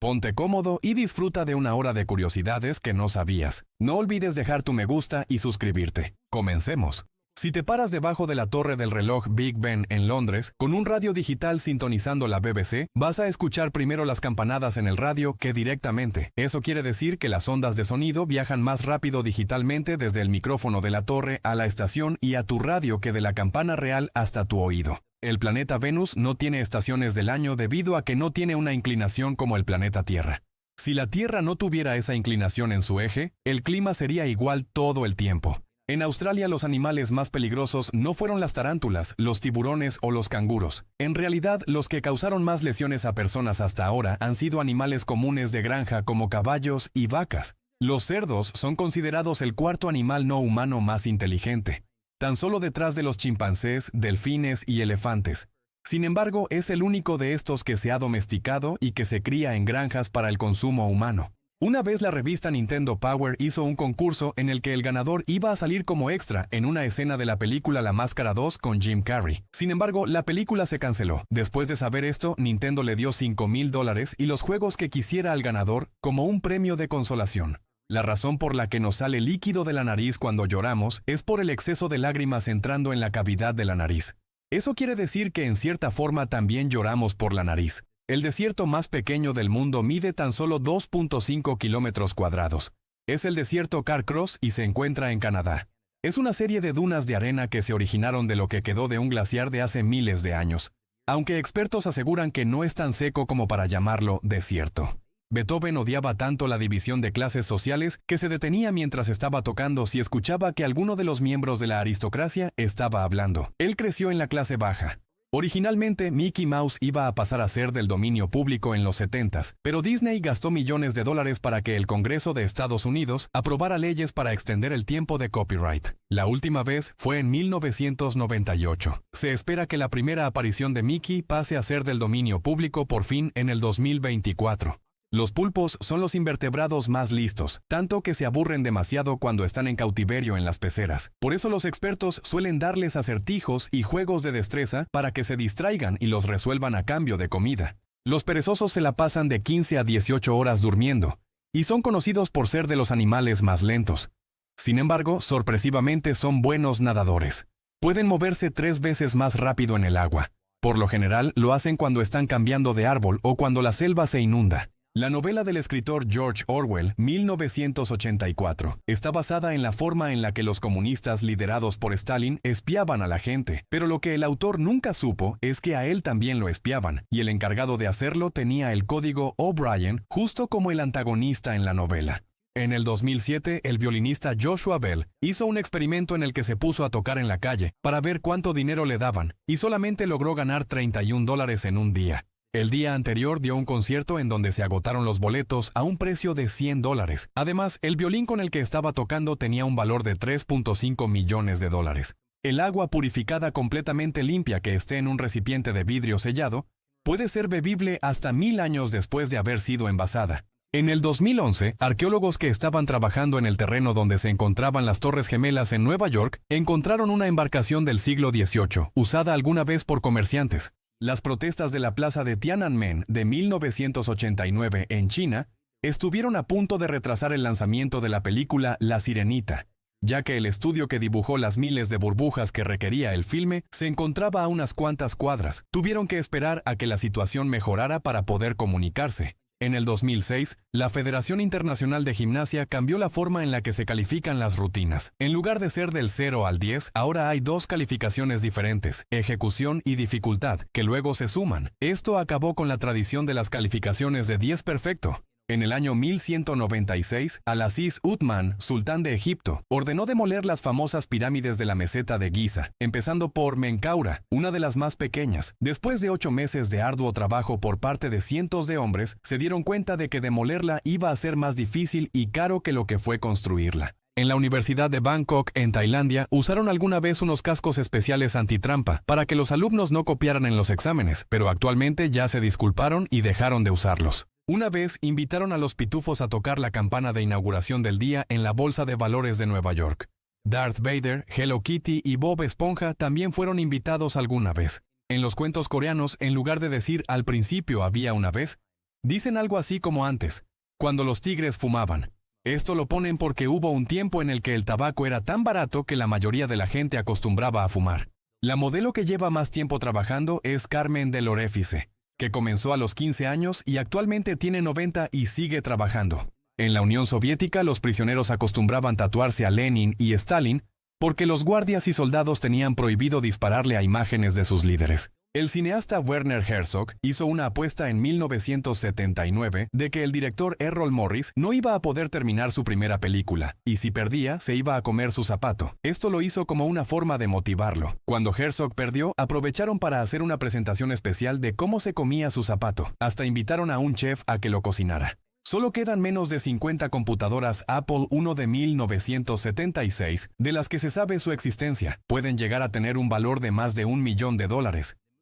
Ponte cómodo y disfruta de una hora de curiosidades que no sabías. No olvides dejar tu me gusta y suscribirte. Comencemos. Si te paras debajo de la torre del reloj Big Ben en Londres, con un radio digital sintonizando la BBC, vas a escuchar primero las campanadas en el radio que directamente. Eso quiere decir que las ondas de sonido viajan más rápido digitalmente desde el micrófono de la torre a la estación y a tu radio que de la campana real hasta tu oído. El planeta Venus no tiene estaciones del año debido a que no tiene una inclinación como el planeta Tierra. Si la Tierra no tuviera esa inclinación en su eje, el clima sería igual todo el tiempo. En Australia los animales más peligrosos no fueron las tarántulas, los tiburones o los canguros. En realidad, los que causaron más lesiones a personas hasta ahora han sido animales comunes de granja como caballos y vacas. Los cerdos son considerados el cuarto animal no humano más inteligente, tan solo detrás de los chimpancés, delfines y elefantes. Sin embargo, es el único de estos que se ha domesticado y que se cría en granjas para el consumo humano. Una vez la revista Nintendo Power hizo un concurso en el que el ganador iba a salir como extra en una escena de la película La Máscara 2 con Jim Carrey. Sin embargo, la película se canceló. Después de saber esto, Nintendo le dio $5,000 y los juegos que quisiera al ganador como un premio de consolación. La razón por la que nos sale líquido de la nariz cuando lloramos es por el exceso de lágrimas entrando en la cavidad de la nariz. Eso quiere decir que en cierta forma también lloramos por la nariz. El desierto más pequeño del mundo mide tan solo 2.5 kilómetros cuadrados. Es el desierto Carcross y se encuentra en Canadá. Es una serie de dunas de arena que se originaron de lo que quedó de un glaciar de hace miles de años, aunque expertos aseguran que no es tan seco como para llamarlo desierto. Beethoven odiaba tanto la división de clases sociales que se detenía mientras estaba tocando si escuchaba que alguno de los miembros de la aristocracia estaba hablando. Él creció en la clase baja. Originalmente, Mickey Mouse iba a pasar a ser del dominio público en los 70s, pero Disney gastó millones de dólares para que el Congreso de Estados Unidos aprobara leyes para extender el tiempo de copyright. La última vez fue en 1998. Se espera que la primera aparición de Mickey pase a ser del dominio público por fin en el 2024. Los pulpos son los invertebrados más listos, tanto que se aburren demasiado cuando están en cautiverio en las peceras. Por eso los expertos suelen darles acertijos y juegos de destreza para que se distraigan y los resuelvan a cambio de comida. Los perezosos se la pasan de 15 a 18 horas durmiendo, y son conocidos por ser de los animales más lentos. Sin embargo, sorpresivamente son buenos nadadores. Pueden moverse 3 veces más rápido en el agua. Por lo general, lo hacen cuando están cambiando de árbol o cuando la selva se inunda. La novela del escritor George Orwell, 1984, está basada en la forma en la que los comunistas liderados por Stalin espiaban a la gente, pero lo que el autor nunca supo es que a él también lo espiaban, y el encargado de hacerlo tenía el código O'Brien justo como el antagonista en la novela. En el 2007, el violinista Joshua Bell hizo un experimento en el que se puso a tocar en la calle para ver cuánto dinero le daban, y solamente logró ganar $31 en un día. El día anterior dio un concierto en donde se agotaron los boletos a un precio de $100. Además, el violín con el que estaba tocando tenía un valor de $3.5 millones. El agua purificada completamente limpia que esté en un recipiente de vidrio sellado puede ser bebible hasta 1000 años después de haber sido envasada. En el 2011, arqueólogos que estaban trabajando en el terreno donde se encontraban las Torres Gemelas en Nueva York encontraron una embarcación del siglo XVIII, usada alguna vez por comerciantes. Las protestas de la plaza de Tiananmen de 1989 en China estuvieron a punto de retrasar el lanzamiento de la película La Sirenita, ya que el estudio que dibujó las miles de burbujas que requería el filme se encontraba a unas cuantas cuadras. Tuvieron que esperar a que la situación mejorara para poder comunicarse. En el 2006, la Federación Internacional de Gimnasia cambió la forma en la que se califican las rutinas. En lugar de ser del 0 al 10, ahora hay 2 calificaciones diferentes, ejecución y dificultad, que luego se suman. Esto acabó con la tradición de las calificaciones de 10 perfecto. En el año 1196, Al-Aziz Uthman, sultán de Egipto, ordenó demoler las famosas pirámides de la meseta de Giza, empezando por Menkaura, una de las más pequeñas. Después de 8 meses de arduo trabajo por parte de cientos de hombres, se dieron cuenta de que demolerla iba a ser más difícil y caro que lo que fue construirla. En la Universidad de Bangkok, en Tailandia, usaron alguna vez unos cascos especiales antitrampa para que los alumnos no copiaran en los exámenes, pero actualmente ya se disculparon y dejaron de usarlos. Una vez invitaron a los pitufos a tocar la campana de inauguración del día en la Bolsa de Valores de Nueva York. Darth Vader, Hello Kitty y Bob Esponja también fueron invitados alguna vez. En los cuentos coreanos, en lugar de decir al principio había una vez, Dicen algo así como antes, cuando los tigres fumaban. Esto lo ponen porque hubo un tiempo en el que el tabaco era tan barato que la mayoría de la gente acostumbraba a fumar. La modelo que lleva más tiempo trabajando es Carmen del Orefice, que comenzó a los 15 años y actualmente tiene 90 y sigue trabajando. En la Unión Soviética, los prisioneros acostumbraban tatuarse a Lenin y Stalin porque los guardias y soldados tenían prohibido dispararle a imágenes de sus líderes. El cineasta Werner Herzog hizo una apuesta en 1979 de que el director Errol Morris no iba a poder terminar su primera película, y si perdía, se iba a comer su zapato. Esto lo hizo como una forma de motivarlo. Cuando Herzog perdió, aprovecharon para hacer una presentación especial de cómo se comía su zapato. Hasta invitaron a un chef a que lo cocinara. Solo quedan menos de 50 computadoras Apple I de 1976, de las que se sabe su existencia. Pueden llegar a tener un valor de más de $1 millón.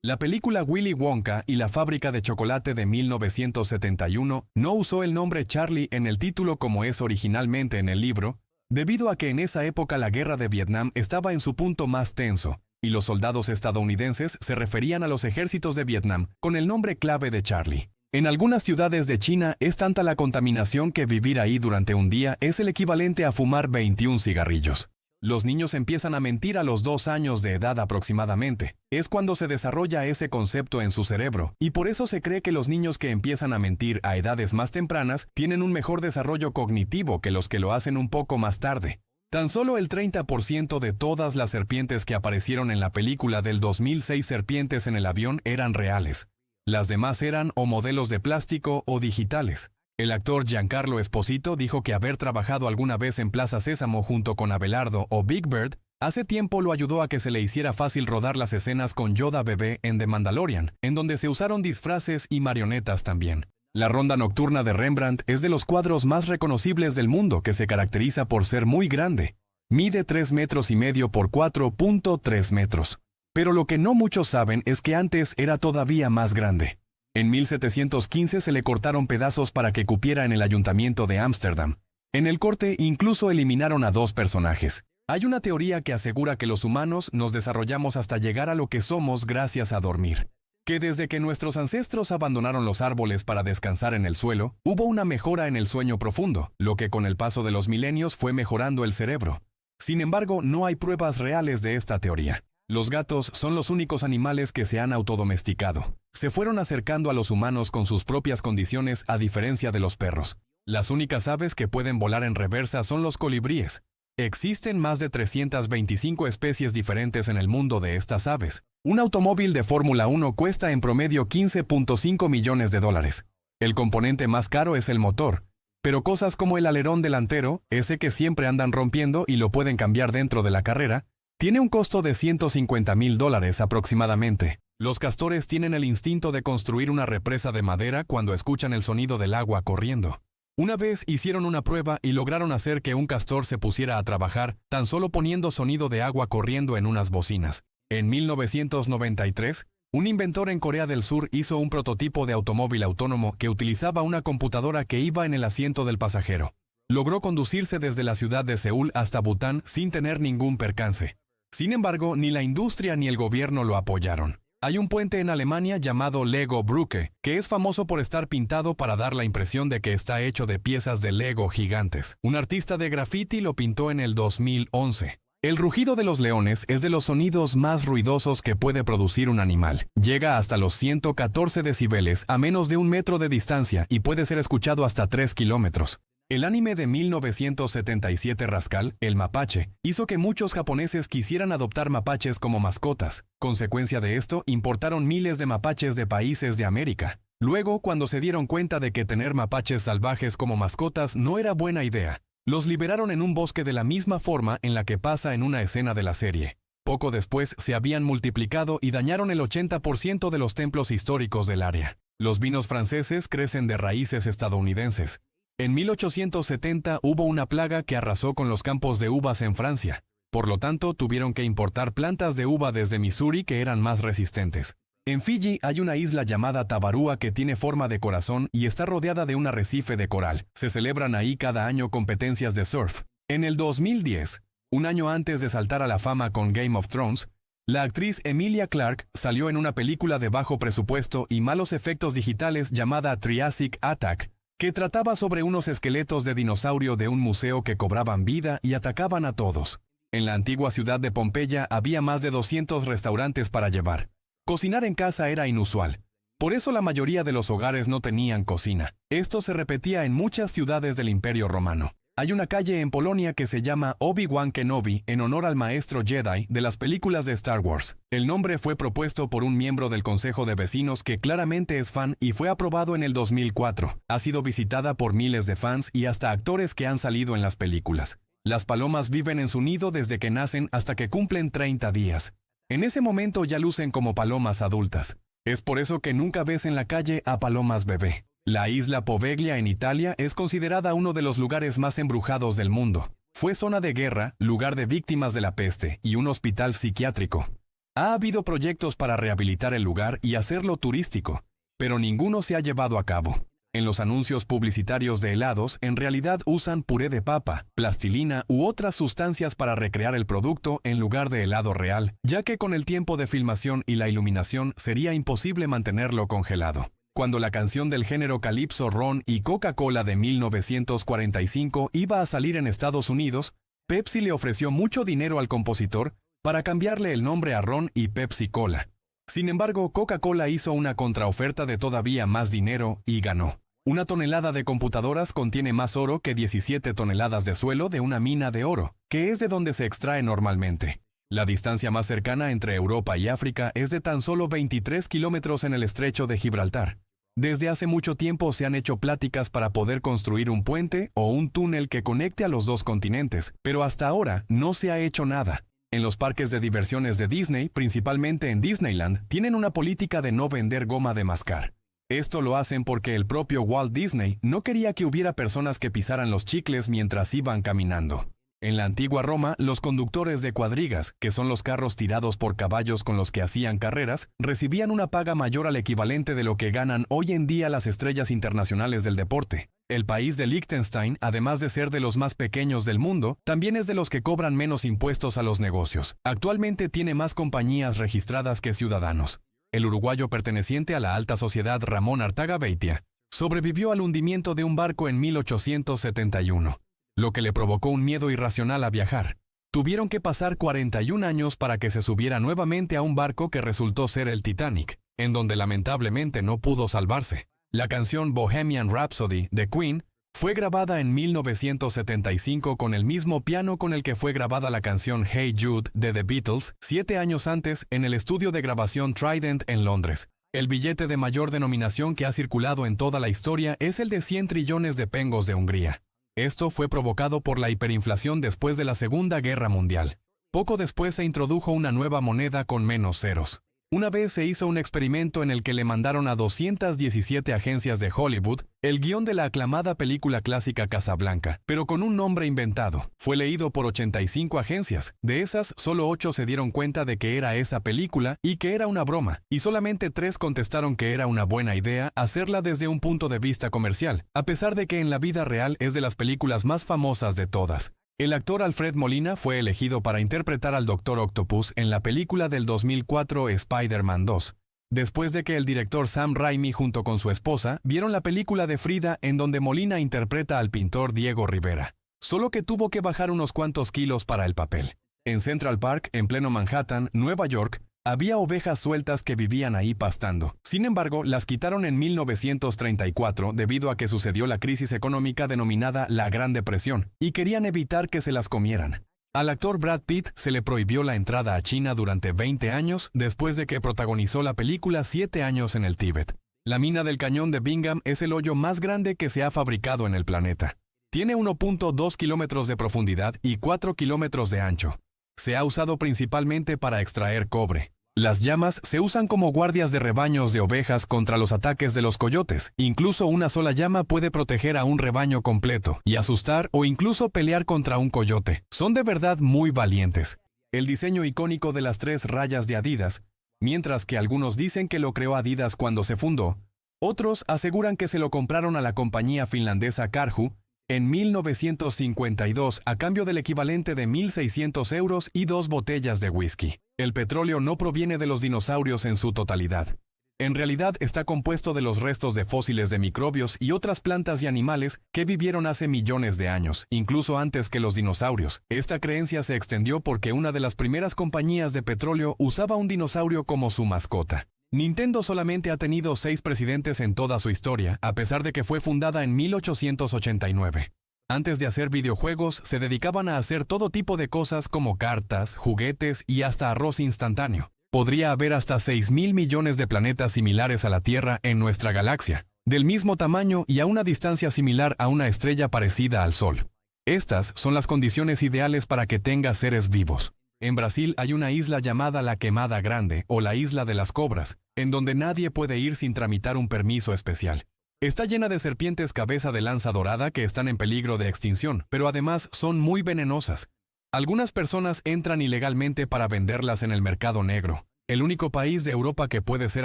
La película Willy Wonka y la fábrica de chocolate de 1971 no usó el nombre Charlie en el título como es originalmente en el libro, debido a que en esa época la guerra de Vietnam estaba en su punto más tenso, y los soldados estadounidenses se referían a los ejércitos de Vietnam con el nombre clave de Charlie. En algunas ciudades de China es tanta la contaminación que vivir ahí durante un día es el equivalente a fumar 21 cigarrillos. Los niños empiezan a mentir a los 2 años de edad aproximadamente. Es cuando se desarrolla ese concepto en su cerebro, y por eso se cree que los niños que empiezan a mentir a edades más tempranas tienen un mejor desarrollo cognitivo que los que lo hacen un poco más tarde. Tan solo el 30% de todas las serpientes que aparecieron en la película del 2006 Serpientes en el avión eran reales. Las demás eran o modelos de plástico o digitales. El actor Giancarlo Esposito dijo que haber trabajado alguna vez en Plaza Sésamo junto con Abelardo o Big Bird hace tiempo lo ayudó a que se le hiciera fácil rodar las escenas con Yoda bebé en The Mandalorian, en donde se usaron disfraces y marionetas también. La Ronda Nocturna de Rembrandt es de los cuadros más reconocibles del mundo, que se caracteriza por ser muy grande. Mide 3,5 metros por 4,3 metros. Pero lo que no muchos saben es que antes era todavía más grande. En 1715 se le cortaron pedazos para que cupiera en el ayuntamiento de Ámsterdam. En el corte incluso eliminaron a 2 personajes. Hay una teoría que asegura que los humanos nos desarrollamos hasta llegar a lo que somos gracias a dormir. Que desde que nuestros ancestros abandonaron los árboles para descansar en el suelo, hubo una mejora en el sueño profundo, lo que con el paso de los milenios fue mejorando el cerebro. Sin embargo, no hay pruebas reales de esta teoría. Los gatos son los únicos animales que se han autodomesticado. Se fueron acercando a los humanos con sus propias condiciones a diferencia de los perros. Las únicas aves que pueden volar en reversa son los colibríes. Existen más de 325 especies diferentes en el mundo de estas aves. Un automóvil de Fórmula 1 cuesta en promedio $15.5 millones. El componente más caro es el motor, pero cosas como el alerón delantero, ese que siempre andan rompiendo y lo pueden cambiar dentro de la carrera, tiene un costo de $150,000 aproximadamente. Los castores tienen el instinto de construir una represa de madera cuando escuchan el sonido del agua corriendo. Una vez hicieron una prueba y lograron hacer que un castor se pusiera a trabajar tan solo poniendo sonido de agua corriendo en unas bocinas. En 1993, un inventor en Corea del Sur hizo un prototipo de automóvil autónomo que utilizaba una computadora que iba en el asiento del pasajero. Logró conducirse desde la ciudad de Seúl hasta Bután sin tener ningún percance. Sin embargo, ni la industria ni el gobierno lo apoyaron. Hay un puente en Alemania llamado Lego Brücke, que es famoso por estar pintado para dar la impresión de que está hecho de piezas de Lego gigantes. Un artista de graffiti lo pintó en el 2011. El rugido de los leones es de los sonidos más ruidosos que puede producir un animal. Llega hasta los 114 decibeles a menos de 1 metro de distancia y puede ser escuchado hasta 3 kilómetros. El anime de 1977 Rascal, el mapache, hizo que muchos japoneses quisieran adoptar mapaches como mascotas. Consecuencia de esto, importaron miles de mapaches de países de América. Luego, cuando se dieron cuenta de que tener mapaches salvajes como mascotas no era buena idea, los liberaron en un bosque de la misma forma en la que pasa en una escena de la serie. Poco después se habían multiplicado y dañaron el 80% de los templos históricos del área. Los vinos franceses crecen de raíces estadounidenses. En 1870 hubo una plaga que arrasó con los campos de uvas en Francia. Por lo tanto, tuvieron que importar plantas de uva desde Missouri que eran más resistentes. En Fiji hay una isla llamada Tabarua que tiene forma de corazón y está rodeada de un arrecife de coral. Se celebran ahí cada año competencias de surf. En el 2010, un año antes de saltar a la fama con Game of Thrones, La actriz Emilia Clarke salió en una película de bajo presupuesto y malos efectos digitales llamada Triassic Attack, que trataba sobre unos esqueletos de dinosaurio de un museo que cobraban vida y atacaban a todos. En la antigua ciudad de Pompeya había más de 200 restaurantes para llevar. Cocinar en casa era inusual. Por eso la mayoría de los hogares no tenían cocina. Esto se repetía en muchas ciudades del Imperio Romano. Hay una calle en Polonia que se llama Obi-Wan Kenobi en honor al maestro Jedi de las películas de Star Wars. El nombre fue propuesto por un miembro del Consejo de Vecinos que claramente es fan y fue aprobado en el 2004. Ha sido visitada por miles de fans y hasta actores que han salido en las películas. Las palomas viven en su nido desde que nacen hasta que cumplen 30 días. En ese momento ya lucen como palomas adultas. Es por eso que nunca ves en la calle a palomas bebé. La isla Poveglia en Italia es considerada uno de los lugares más embrujados del mundo. Fue zona de guerra, lugar de víctimas de la peste y un hospital psiquiátrico. Ha habido proyectos para rehabilitar el lugar y hacerlo turístico, pero ninguno se ha llevado a cabo. En los anuncios publicitarios de helados, en realidad usan puré de papa, plastilina u otras sustancias para recrear el producto en lugar de helado real, ya que con el tiempo de filmación y la iluminación sería imposible mantenerlo congelado. Cuando la canción del género Calypso Ron y Coca-Cola de 1945 iba a salir en Estados Unidos, Pepsi le ofreció mucho dinero al compositor para cambiarle el nombre a Ron y Pepsi Cola. Sin embargo, Coca-Cola hizo una contraoferta de todavía más dinero y ganó. Una tonelada de computadoras contiene más oro que 17 toneladas de suelo de una mina de oro, que es de donde se extrae normalmente. La distancia más cercana entre Europa y África es de tan solo 23 kilómetros en el estrecho de Gibraltar. Desde hace mucho tiempo se han hecho pláticas para poder construir un puente o un túnel que conecte a los dos continentes, pero hasta ahora no se ha hecho nada. En los parques de diversiones de Disney, principalmente en Disneyland, tienen una política de no vender goma de mascar. Esto lo hacen porque el propio Walt Disney no quería que hubiera personas que pisaran los chicles mientras iban caminando. En la antigua Roma, los conductores de cuadrigas, que son los carros tirados por caballos con los que hacían carreras, recibían una paga mayor al equivalente de lo que ganan hoy en día las estrellas internacionales del deporte. El país de Liechtenstein, además de ser de los más pequeños del mundo, también es de los que cobran menos impuestos a los negocios. Actualmente tiene más compañías registradas que ciudadanos. El uruguayo perteneciente a la alta sociedad Ramón Artaga Beitia sobrevivió al hundimiento de un barco en 1871. Lo que le provocó un miedo irracional a viajar. Tuvieron que pasar 41 años para que se subiera nuevamente a un barco que resultó ser el Titanic, en donde lamentablemente no pudo salvarse. La canción Bohemian Rhapsody de Queen fue grabada en 1975 con el mismo piano con el que fue grabada la canción Hey Jude de The Beatles 7 años antes en el estudio de grabación Trident en Londres. El billete de mayor denominación que ha circulado en toda la historia es el de 100 trillones de pengos de Hungría. Esto fue provocado por la hiperinflación después de la Segunda Guerra Mundial. Poco después se introdujo una nueva moneda con menos ceros. Una vez se hizo un experimento en el que le mandaron a 217 agencias de Hollywood el guión de la aclamada película clásica Casablanca, pero con un nombre inventado. Fue leído por 85 agencias. De esas, solo 8 se dieron cuenta de que era esa película y que era una broma, y solamente 3 contestaron que era una buena idea hacerla desde un punto de vista comercial, a pesar de que en la vida real es de las películas más famosas de todas. El actor Alfred Molina fue elegido para interpretar al Dr. Octopus en la película del 2004 Spider-Man 2, después de que el director Sam Raimi junto con su esposa vieron la película de Frida en donde Molina interpreta al pintor Diego Rivera, solo que tuvo que bajar unos cuantos kilos para el papel. En Central Park, en pleno Manhattan, Nueva York, había ovejas sueltas que vivían ahí pastando. Sin embargo, las quitaron en 1934 debido a que sucedió la crisis económica denominada la Gran Depresión, y querían evitar que se las comieran. Al actor Brad Pitt se le prohibió la entrada a China durante 20 años después de que protagonizó la película 7 años en el Tíbet. La mina del cañón de Bingham es el hoyo más grande que se ha fabricado en el planeta. Tiene 1.2 kilómetros de profundidad y 4 kilómetros de ancho. Se ha usado principalmente para extraer cobre. Las llamas se usan como guardias de rebaños de ovejas contra los ataques de los coyotes. Incluso una sola llama puede proteger a un rebaño completo y asustar o incluso pelear contra un coyote. Son de verdad muy valientes. El diseño icónico de las 3 rayas de Adidas, mientras que algunos dicen que lo creó Adidas cuando se fundó, otros aseguran que se lo compraron a la compañía finlandesa Karhu en 1952 a cambio del equivalente de 1.600 euros y 2 botellas de whisky. El petróleo no proviene de los dinosaurios en su totalidad. En realidad está compuesto de los restos de fósiles de microbios y otras plantas y animales que vivieron hace millones de años, incluso antes que los dinosaurios. Esta creencia se extendió porque una de las primeras compañías de petróleo usaba un dinosaurio como su mascota. Nintendo solamente ha tenido 6 presidentes en toda su historia, a pesar de que fue fundada en 1889. Antes de hacer videojuegos, se dedicaban a hacer todo tipo de cosas como cartas, juguetes y hasta arroz instantáneo. Podría haber hasta 6.000 millones de planetas similares a la Tierra en nuestra galaxia, del mismo tamaño y a una distancia similar a una estrella parecida al Sol. Estas son las condiciones ideales para que tenga seres vivos. En Brasil hay una isla llamada la Quemada Grande o la Isla de las Cobras, en donde nadie puede ir sin tramitar un permiso especial. Está llena de serpientes cabeza de lanza dorada que están en peligro de extinción, pero además son muy venenosas. Algunas personas entran ilegalmente para venderlas en el mercado negro. El único país de Europa que puede ser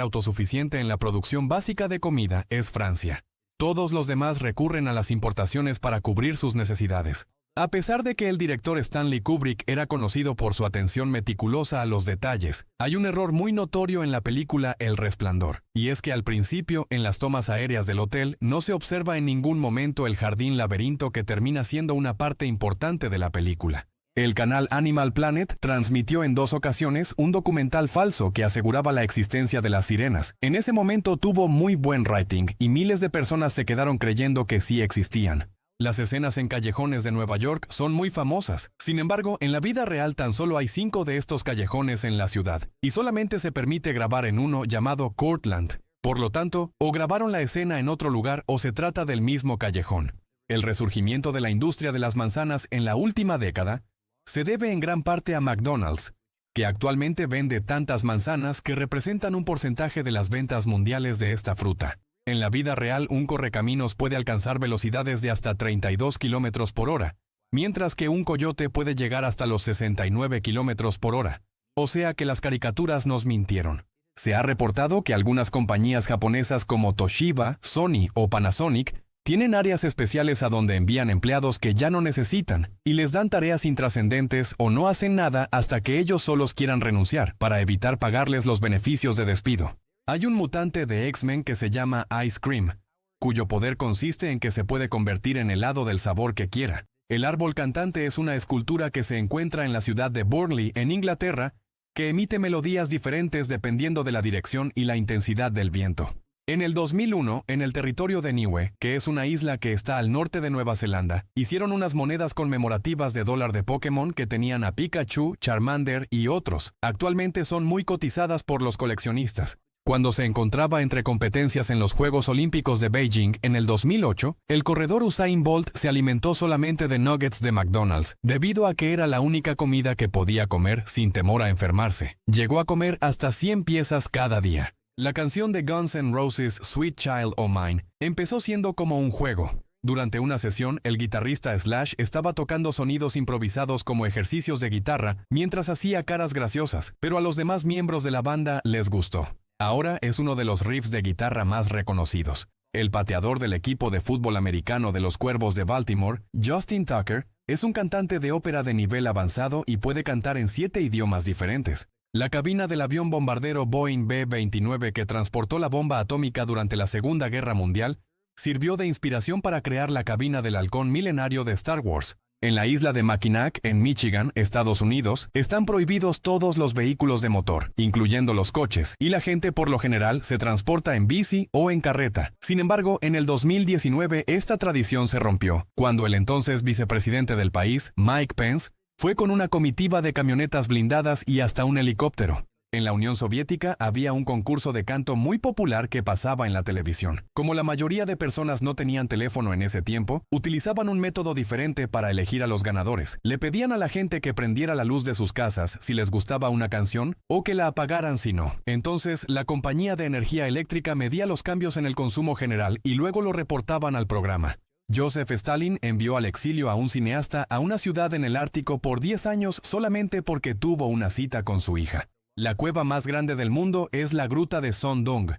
autosuficiente en la producción básica de comida es Francia. Todos los demás recurren a las importaciones para cubrir sus necesidades. A pesar de que el director Stanley Kubrick era conocido por su atención meticulosa a los detalles, hay un error muy notorio en la película El Resplandor, y es que al principio, en las tomas aéreas del hotel, no se observa en ningún momento el jardín laberinto que termina siendo una parte importante de la película. El canal Animal Planet transmitió en 2 ocasiones un documental falso que aseguraba la existencia de las sirenas. En ese momento tuvo muy buen rating y miles de personas se quedaron creyendo que sí existían. Las escenas en callejones de Nueva York son muy famosas. Sin embargo, en la vida real tan solo hay 5 de estos callejones en la ciudad, y solamente se permite grabar en uno llamado Courtland. Por lo tanto, o grabaron la escena en otro lugar o se trata del mismo callejón. El resurgimiento de la industria de las manzanas en la última década se debe en gran parte a McDonald's, que actualmente vende tantas manzanas que representan un porcentaje de las ventas mundiales de esta fruta. En la vida real, un correcaminos puede alcanzar velocidades de hasta 32 km por hora, mientras que un coyote puede llegar hasta los 69 km por hora. O sea que las caricaturas nos mintieron. Se ha reportado que algunas compañías japonesas como Toshiba, Sony o Panasonic tienen áreas especiales a donde envían empleados que ya no necesitan y les dan tareas intrascendentes o no hacen nada hasta que ellos solos quieran renunciar para evitar pagarles los beneficios de despido. Hay un mutante de X-Men que se llama Ice Cream, cuyo poder consiste en que se puede convertir en helado del sabor que quiera. El árbol cantante es una escultura que se encuentra en la ciudad de Burnley, en Inglaterra, que emite melodías diferentes dependiendo de la dirección y la intensidad del viento. En el 2001, en el territorio de Niue, que es una isla que está al norte de Nueva Zelanda, hicieron unas monedas conmemorativas de $1 de Pokémon que tenían a Pikachu, Charmander y otros. Actualmente son muy cotizadas por los coleccionistas. Cuando se encontraba entre competencias en los Juegos Olímpicos de Beijing en el 2008, el corredor Usain Bolt se alimentó solamente de nuggets de McDonald's, debido a que era la única comida que podía comer sin temor a enfermarse. Llegó a comer hasta 100 piezas cada día. La canción de Guns N' Roses Sweet Child O' Mine empezó siendo como un juego. Durante una sesión, el guitarrista Slash estaba tocando sonidos improvisados como ejercicios de guitarra mientras hacía caras graciosas, pero a los demás miembros de la banda les gustó. Ahora es uno de los riffs de guitarra más reconocidos. El pateador del equipo de fútbol americano de los Cuervos de Baltimore, Justin Tucker, es un cantante de ópera de nivel avanzado y puede cantar en 7 idiomas diferentes. La cabina del avión bombardero Boeing B-29 que transportó la bomba atómica durante la Segunda Guerra Mundial sirvió de inspiración para crear la cabina del halcón milenario de Star Wars. En la isla de Mackinac, en Michigan, Estados Unidos, están prohibidos todos los vehículos de motor, incluyendo los coches, y la gente por lo general se transporta en bici o en carreta. Sin embargo, en el 2019 esta tradición se rompió, cuando el entonces vicepresidente del país, Mike Pence, fue con una comitiva de camionetas blindadas y hasta un helicóptero. En la Unión Soviética había un concurso de canto muy popular que pasaba en la televisión. Como la mayoría de personas no tenían teléfono en ese tiempo, utilizaban un método diferente para elegir a los ganadores. Le pedían a la gente que prendiera la luz de sus casas si les gustaba una canción o que la apagaran si no. Entonces, la compañía de energía eléctrica medía los cambios en el consumo general y luego lo reportaban al programa. Joseph Stalin envió al exilio a un cineasta a una ciudad en el Ártico por 10 años solamente porque tuvo una cita con su hija. La cueva más grande del mundo es la gruta de Son Doong,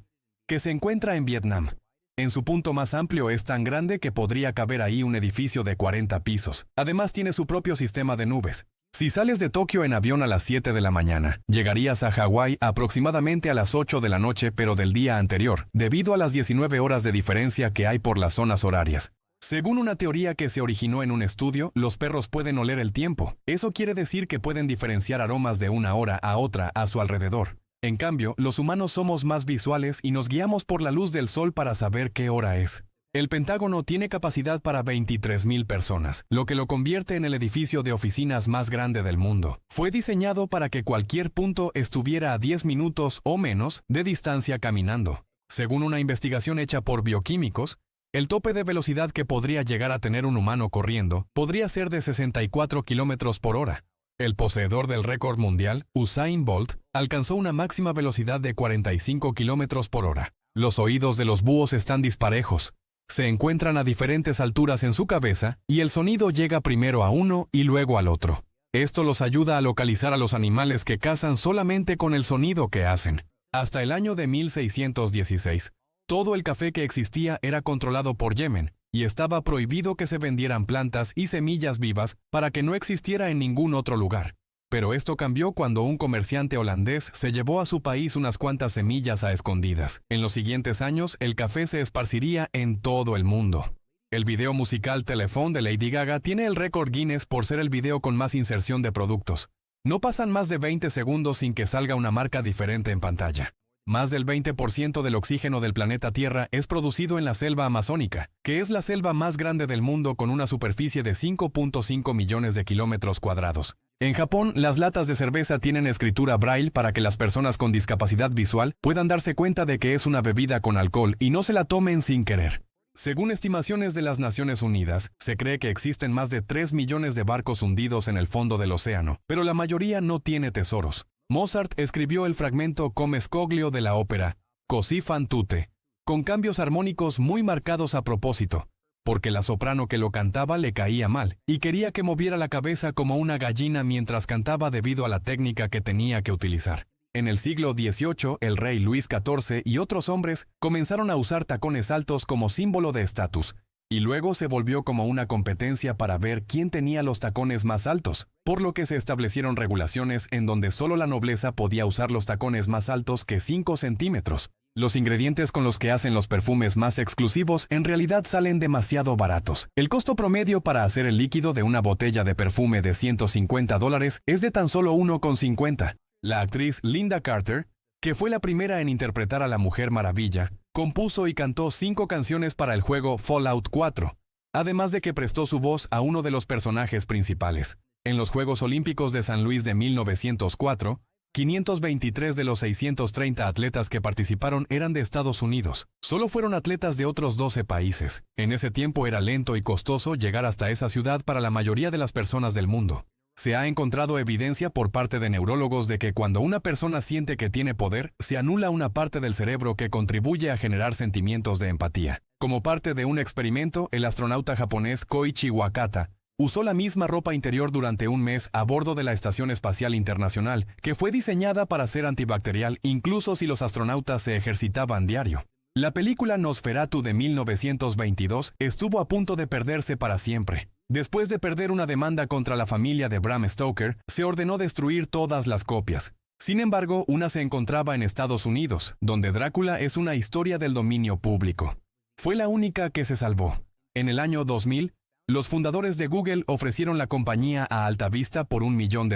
que se encuentra en Vietnam. En su punto más amplio es tan grande que podría caber ahí un edificio de 40 pisos. Además tiene su propio sistema de nubes. Si sales de Tokio en avión a las 7 de la mañana, llegarías a Hawái aproximadamente a las 8 de la noche pero del día anterior, debido a las 19 horas de diferencia que hay por las zonas horarias. Según una teoría que se originó en un estudio, los perros pueden oler el tiempo. Eso quiere decir que pueden diferenciar aromas de una hora a otra a su alrededor. En cambio, los humanos somos más visuales y nos guiamos por la luz del sol para saber qué hora es. El Pentágono tiene capacidad para 23,000 personas, lo que lo convierte en el edificio de oficinas más grande del mundo. Fue diseñado para que cualquier punto estuviera a 10 minutos o menos de distancia caminando. Según una investigación hecha por bioquímicos, el tope de velocidad que podría llegar a tener un humano corriendo podría ser de 64 kilómetros por hora. El poseedor del récord mundial, Usain Bolt, alcanzó una máxima velocidad de 45 kilómetros por hora. Los oídos de los búhos están disparejos. Se encuentran a diferentes alturas en su cabeza y el sonido llega primero a uno y luego al otro. Esto los ayuda a localizar a los animales que cazan solamente con el sonido que hacen. Hasta el año de 1616, todo el café que existía era controlado por Yemen y estaba prohibido que se vendieran plantas y semillas vivas para que no existiera en ningún otro lugar. Pero esto cambió cuando un comerciante holandés se llevó a su país unas cuantas semillas a escondidas. En los siguientes años, el café se esparciría en todo el mundo. El video musical Telephone de Lady Gaga tiene el récord Guinness por ser el video con más inserción de productos. No pasan más de 20 segundos sin que salga una marca diferente en pantalla. Más del 20% del oxígeno del planeta Tierra es producido en la selva amazónica, que es la selva más grande del mundo con una superficie de 5.5 millones de kilómetros cuadrados. En Japón, las latas de cerveza tienen escritura braille para que las personas con discapacidad visual puedan darse cuenta de que es una bebida con alcohol y no se la tomen sin querer. Según estimaciones de las Naciones Unidas, se cree que existen más de 3 millones de barcos hundidos en el fondo del océano, pero la mayoría no tiene tesoros. Mozart escribió el fragmento Come Scoglio de la ópera Così fan tutte, con cambios armónicos muy marcados a propósito, porque la soprano que lo cantaba le caía mal y quería que moviera la cabeza como una gallina mientras cantaba debido a la técnica que tenía que utilizar. En el siglo XVIII, el rey Luis XIV y otros hombres comenzaron a usar tacones altos como símbolo de estatus, y luego se volvió como una competencia para ver quién tenía los tacones más altos, por lo que se establecieron regulaciones en donde solo la nobleza podía usar los tacones más altos que 5 centímetros. Los ingredientes con los que hacen los perfumes más exclusivos en realidad salen demasiado baratos. El costo promedio para hacer el líquido de una botella de perfume de $150 es de tan solo 1,50. La actriz Linda Carter, que fue la primera en interpretar a la Mujer Maravilla, compuso y cantó 5 canciones para el juego Fallout 4, además de que prestó su voz a uno de los personajes principales. En los Juegos Olímpicos de San Luis de 1904, 523 de los 630 atletas que participaron eran de Estados Unidos. Solo fueron atletas de otros 12 países. En ese tiempo era lento y costoso llegar hasta esa ciudad para la mayoría de las personas del mundo. Se ha encontrado evidencia por parte de neurólogos de que cuando una persona siente que tiene poder, se anula una parte del cerebro que contribuye a generar sentimientos de empatía. Como parte de un experimento, el astronauta japonés Koichi Wakata usó la misma ropa interior durante un mes a bordo de la Estación Espacial Internacional, que fue diseñada para ser antibacterial incluso si los astronautas se ejercitaban diario. La película Nosferatu de 1922 estuvo a punto de perderse para siempre. Después de perder una demanda contra la familia de Bram Stoker, se ordenó destruir todas las copias. Sin embargo, una se encontraba en Estados Unidos, donde Drácula es una historia del dominio público. Fue la única que se salvó. En el año 2000, los fundadores de Google ofrecieron la compañía a Altavista por $1 millón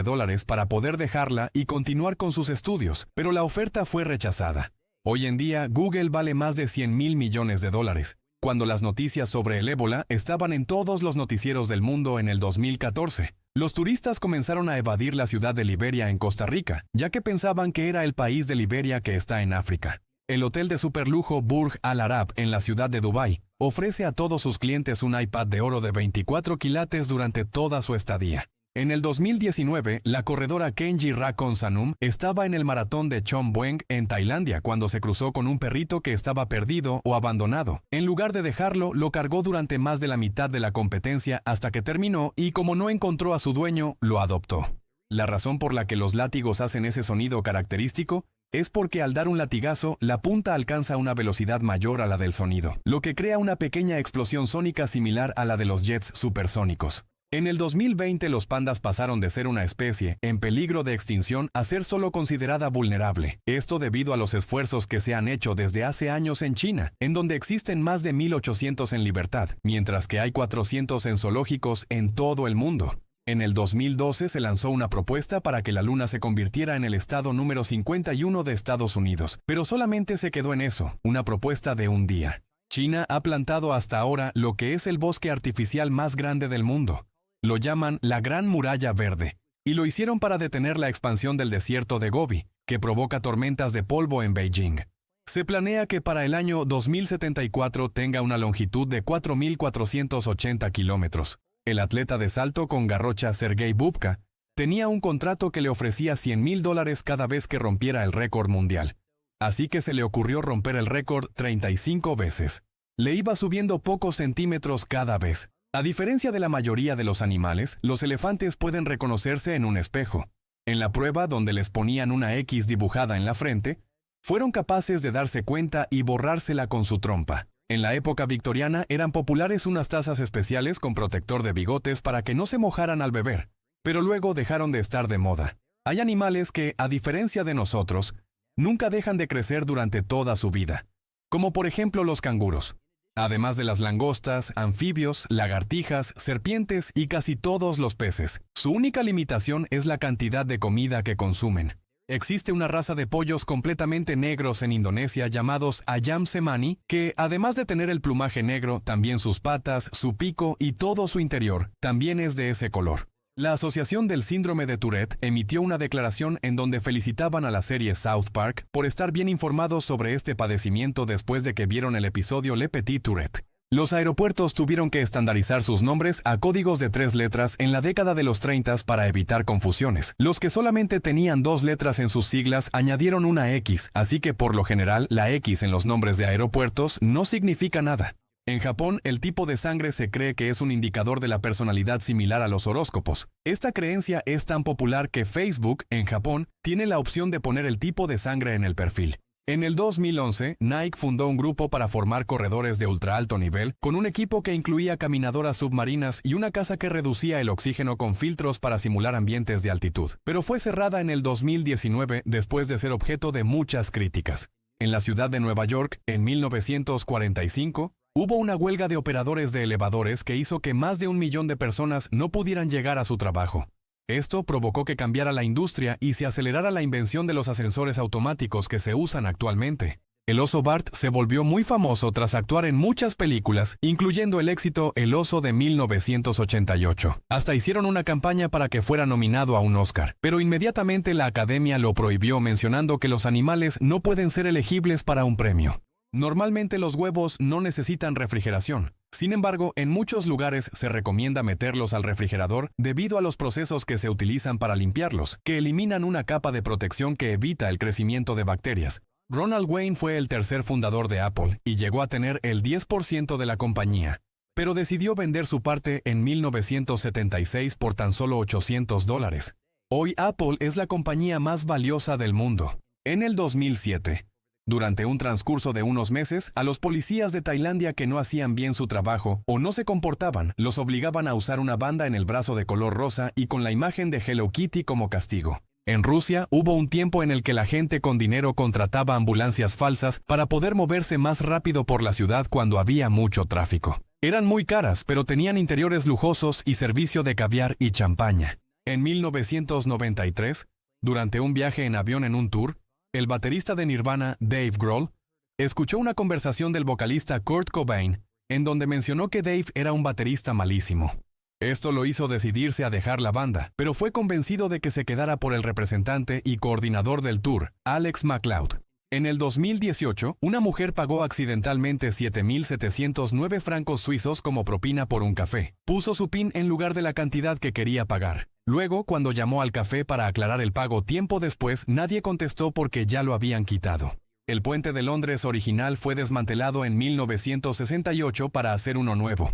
para poder dejarla y continuar con sus estudios, pero la oferta fue rechazada. Hoy en día, Google vale más de $100,000 millones, cuando las noticias sobre el ébola estaban en todos los noticieros del mundo en el 2014. Los turistas comenzaron a evadir la ciudad de Liberia en Costa Rica, ya que pensaban que era el país de Liberia que está en África. El hotel de superlujo Burj Al Arab en la ciudad de Dubái ofrece a todos sus clientes un iPad de oro de 24 quilates durante toda su estadía. En el 2019, la corredora Kenji Rakonsanum estaba en el maratón de Chom Bueng en Tailandia cuando se cruzó con un perrito que estaba perdido o abandonado. En lugar de dejarlo, lo cargó durante más de la mitad de la competencia hasta que terminó y como no encontró a su dueño, lo adoptó. La razón por la que los látigos hacen ese sonido característico es porque al dar un latigazo, la punta alcanza una velocidad mayor a la del sonido, lo que crea una pequeña explosión sónica similar a la de los jets supersónicos. En el 2020 los pandas pasaron de ser una especie en peligro de extinción a ser solo considerada vulnerable. Esto debido a los esfuerzos que se han hecho desde hace años en China, en donde existen más de 1,800 en libertad, mientras que hay 400 en zoológicos en todo el mundo. En el 2012 se lanzó una propuesta para que la luna se convirtiera en el estado número 51 de Estados Unidos, pero solamente se quedó en eso, una propuesta de un día. China ha plantado hasta ahora lo que es el bosque artificial más grande del mundo. Lo llaman la Gran Muralla Verde, y lo hicieron para detener la expansión del desierto de Gobi, que provoca tormentas de polvo en Beijing. Se planea que para el año 2074 tenga una longitud de 4.480 kilómetros. El atleta de salto con garrocha Sergei Bubka tenía un contrato que le ofrecía $100,000 cada vez que rompiera el récord mundial. Así que se le ocurrió romper el récord 35 veces. Le iba subiendo pocos centímetros cada vez. A diferencia de la mayoría de los animales, los elefantes pueden reconocerse en un espejo. En la prueba donde les ponían una X dibujada en la frente, fueron capaces de darse cuenta y borrársela con su trompa. En la época victoriana eran populares unas tazas especiales con protector de bigotes para que no se mojaran al beber, pero luego dejaron de estar de moda. Hay animales que, a diferencia de nosotros, nunca dejan de crecer durante toda su vida, como por ejemplo los canguros. Además de las langostas, anfibios, lagartijas, serpientes y casi todos los peces. Su única limitación es la cantidad de comida que consumen. Existe una raza de pollos completamente negros en Indonesia llamados Ayam Cemani, que además de tener el plumaje negro, también sus patas, su pico y todo su interior, también es de ese color. La Asociación del Síndrome de Tourette emitió una declaración en donde felicitaban a la serie South Park por estar bien informados sobre este padecimiento después de que vieron el episodio Le Petit Tourette. Los aeropuertos tuvieron que estandarizar sus nombres a códigos de 3 letras en la década de los 30 para evitar confusiones. Los que solamente tenían 2 letras en sus siglas añadieron una X, así que por lo general la X en los nombres de aeropuertos no significa nada. En Japón, el tipo de sangre se cree que es un indicador de la personalidad similar a los horóscopos. Esta creencia es tan popular que Facebook, en Japón, tiene la opción de poner el tipo de sangre en el perfil. En el 2011, Nike fundó un grupo para formar corredores de ultra alto nivel, con un equipo que incluía caminadoras submarinas y una casa que reducía el oxígeno con filtros para simular ambientes de altitud. Pero fue cerrada en el 2019 después de ser objeto de muchas críticas. En la ciudad de Nueva York, en 1945, hubo una huelga de operadores de elevadores que hizo que más de 1 millón de personas no pudieran llegar a su trabajo. Esto provocó que cambiara la industria y se acelerara la invención de los ascensores automáticos que se usan actualmente. El oso Bart se volvió muy famoso tras actuar en muchas películas, incluyendo el éxito El oso de 1988. Hasta hicieron una campaña para que fuera nominado a un Oscar, pero inmediatamente la academia lo prohibió mencionando que los animales no pueden ser elegibles para un premio. Normalmente los huevos no necesitan refrigeración. Sin embargo, en muchos lugares se recomienda meterlos al refrigerador debido a los procesos que se utilizan para limpiarlos, que eliminan una capa de protección que evita el crecimiento de bacterias. Ronald Wayne fue el tercer fundador de Apple y llegó a tener el 10% de la compañía, pero decidió vender su parte en 1976 por tan solo $800. Hoy Apple es la compañía más valiosa del mundo. En el 2007, durante un transcurso de unos meses, a los policías de Tailandia que no hacían bien su trabajo o no se comportaban, los obligaban a usar una banda en el brazo de color rosa y con la imagen de Hello Kitty como castigo. En Rusia, hubo un tiempo en el que la gente con dinero contrataba ambulancias falsas para poder moverse más rápido por la ciudad cuando había mucho tráfico. Eran muy caras, pero tenían interiores lujosos y servicio de caviar y champaña. En 1993, durante un viaje en avión en un tour, el baterista de Nirvana, Dave Grohl, escuchó una conversación del vocalista Kurt Cobain, en donde mencionó que Dave era un baterista malísimo. Esto lo hizo decidirse a dejar la banda, pero fue convencido de que se quedara por el representante y coordinador del tour, Alex McLeod. En el 2018, una mujer pagó accidentalmente 7.709 francos suizos como propina por un café. Puso su PIN en lugar de la cantidad que quería pagar. Luego, cuando llamó al café para aclarar el pago tiempo después, nadie contestó porque ya lo habían quitado. El puente de Londres original fue desmantelado en 1968 para hacer uno nuevo.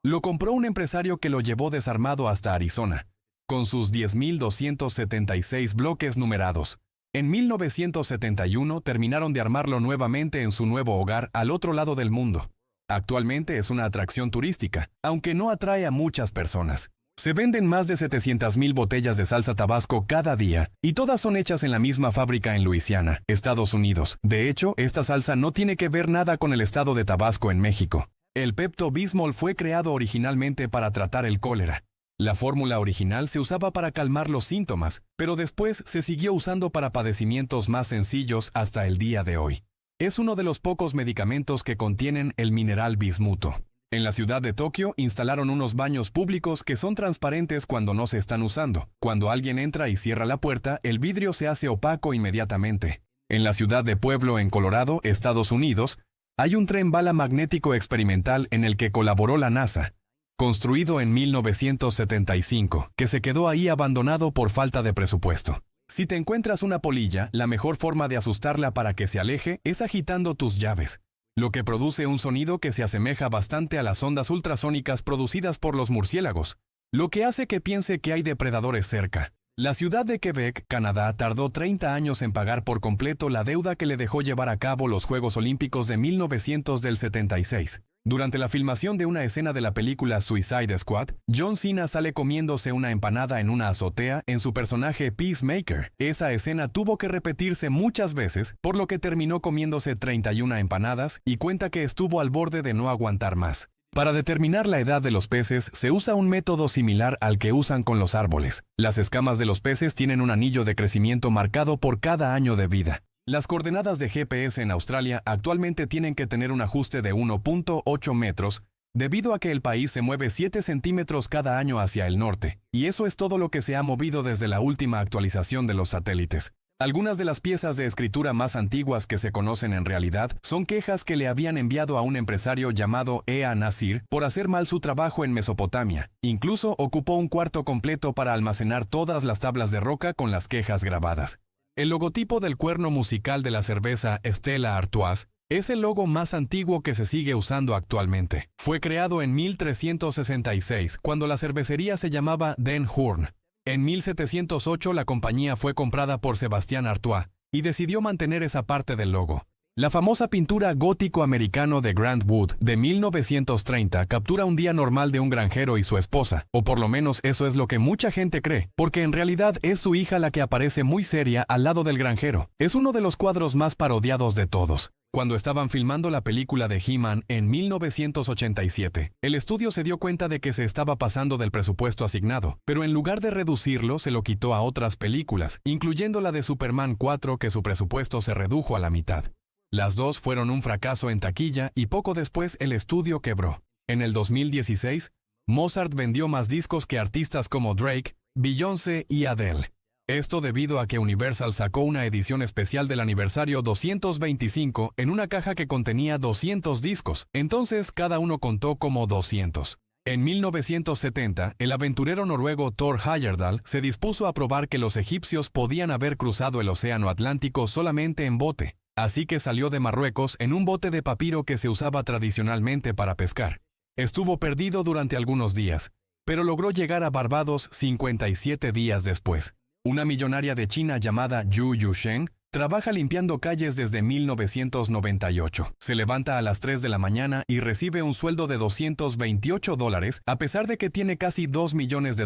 Lo compró un empresario que lo llevó desarmado hasta Arizona, con sus 10.276 bloques numerados. En 1971 terminaron de armarlo nuevamente en su nuevo hogar al otro lado del mundo. Actualmente es una atracción turística, aunque no atrae a muchas personas. Se venden más de 700,000 botellas de salsa Tabasco cada día, y todas son hechas en la misma fábrica en Luisiana, Estados Unidos. De hecho, esta salsa no tiene que ver nada con el estado de Tabasco en México. El Pepto-Bismol fue creado originalmente para tratar el cólera. La fórmula original se usaba para calmar los síntomas, pero después se siguió usando para padecimientos más sencillos hasta el día de hoy. Es uno de los pocos medicamentos que contienen el mineral bismuto. En la ciudad de Tokio instalaron unos baños públicos que son transparentes cuando no se están usando. Cuando alguien entra y cierra la puerta, el vidrio se hace opaco inmediatamente. En la ciudad de Pueblo, en Colorado, Estados Unidos, hay un tren bala magnético experimental en el que colaboró la NASA, construido en 1975, que se quedó ahí abandonado por falta de presupuesto. Si te encuentras una polilla, la mejor forma de asustarla para que se aleje es agitando tus llaves, lo que produce un sonido que se asemeja bastante a las ondas ultrasónicas producidas por los murciélagos, lo que hace que piense que hay depredadores cerca. La ciudad de Quebec, Canadá, tardó 30 años en pagar por completo la deuda que le dejó llevar a cabo los Juegos Olímpicos de 1976. Durante la filmación de una escena de la película Suicide Squad, John Cena sale comiéndose una empanada en una azotea en su personaje Peacemaker. Esa escena tuvo que repetirse muchas veces, por lo que terminó comiéndose 31 empanadas y cuenta que estuvo al borde de no aguantar más. Para determinar la edad de los peces se usa un método similar al que usan con los árboles. Las escamas de los peces tienen un anillo de crecimiento marcado por cada año de vida. Las coordenadas de GPS en Australia actualmente tienen que tener un ajuste de 1.8 metros, debido a que el país se mueve 7 centímetros cada año hacia el norte, y eso es todo lo que se ha movido desde la última actualización de los satélites. Algunas de las piezas de escritura más antiguas que se conocen en realidad son quejas que le habían enviado a un empresario llamado Ea Nasir por hacer mal su trabajo en Mesopotamia. Incluso ocupó un cuarto completo para almacenar todas las tablas de roca con las quejas grabadas. El logotipo del cuerno musical de la cerveza Stella Artois es el logo más antiguo que se sigue usando actualmente. Fue creado en 1366, cuando la cervecería se llamaba Den Hoorn. En 1708 la compañía fue comprada por Sebastián Artois y decidió mantener esa parte del logo. La famosa pintura gótico-americano de Grant Wood de 1930 captura un día normal de un granjero y su esposa, o por lo menos eso es lo que mucha gente cree, porque en realidad es su hija la que aparece muy seria al lado del granjero. Es uno de los cuadros más parodiados de todos. Cuando estaban filmando la película de He-Man en 1987, el estudio se dio cuenta de que se estaba pasando del presupuesto asignado, pero en lugar de reducirlo se lo quitó a otras películas, incluyendo la de Superman 4, que su presupuesto se redujo a la mitad. Las dos fueron un fracaso en taquilla y poco después el estudio quebró. En el 2016, Mozart vendió más discos que artistas como Drake, Beyoncé y Adele. Esto debido a que Universal sacó una edición especial del aniversario 225 en una caja que contenía 200 discos, entonces cada uno contó como 200. En 1970, el aventurero noruego Thor Heyerdahl se dispuso a probar que los egipcios podían haber cruzado el océano Atlántico solamente en bote. Así que salió de Marruecos en un bote de papiro que se usaba tradicionalmente para pescar. Estuvo perdido durante algunos días, pero logró llegar a Barbados 57 días después. Una millonaria de China llamada Yu Yusheng trabaja limpiando calles desde 1998. Se levanta a las 3 de la mañana y recibe un sueldo de $228, a pesar de que tiene casi $2 millones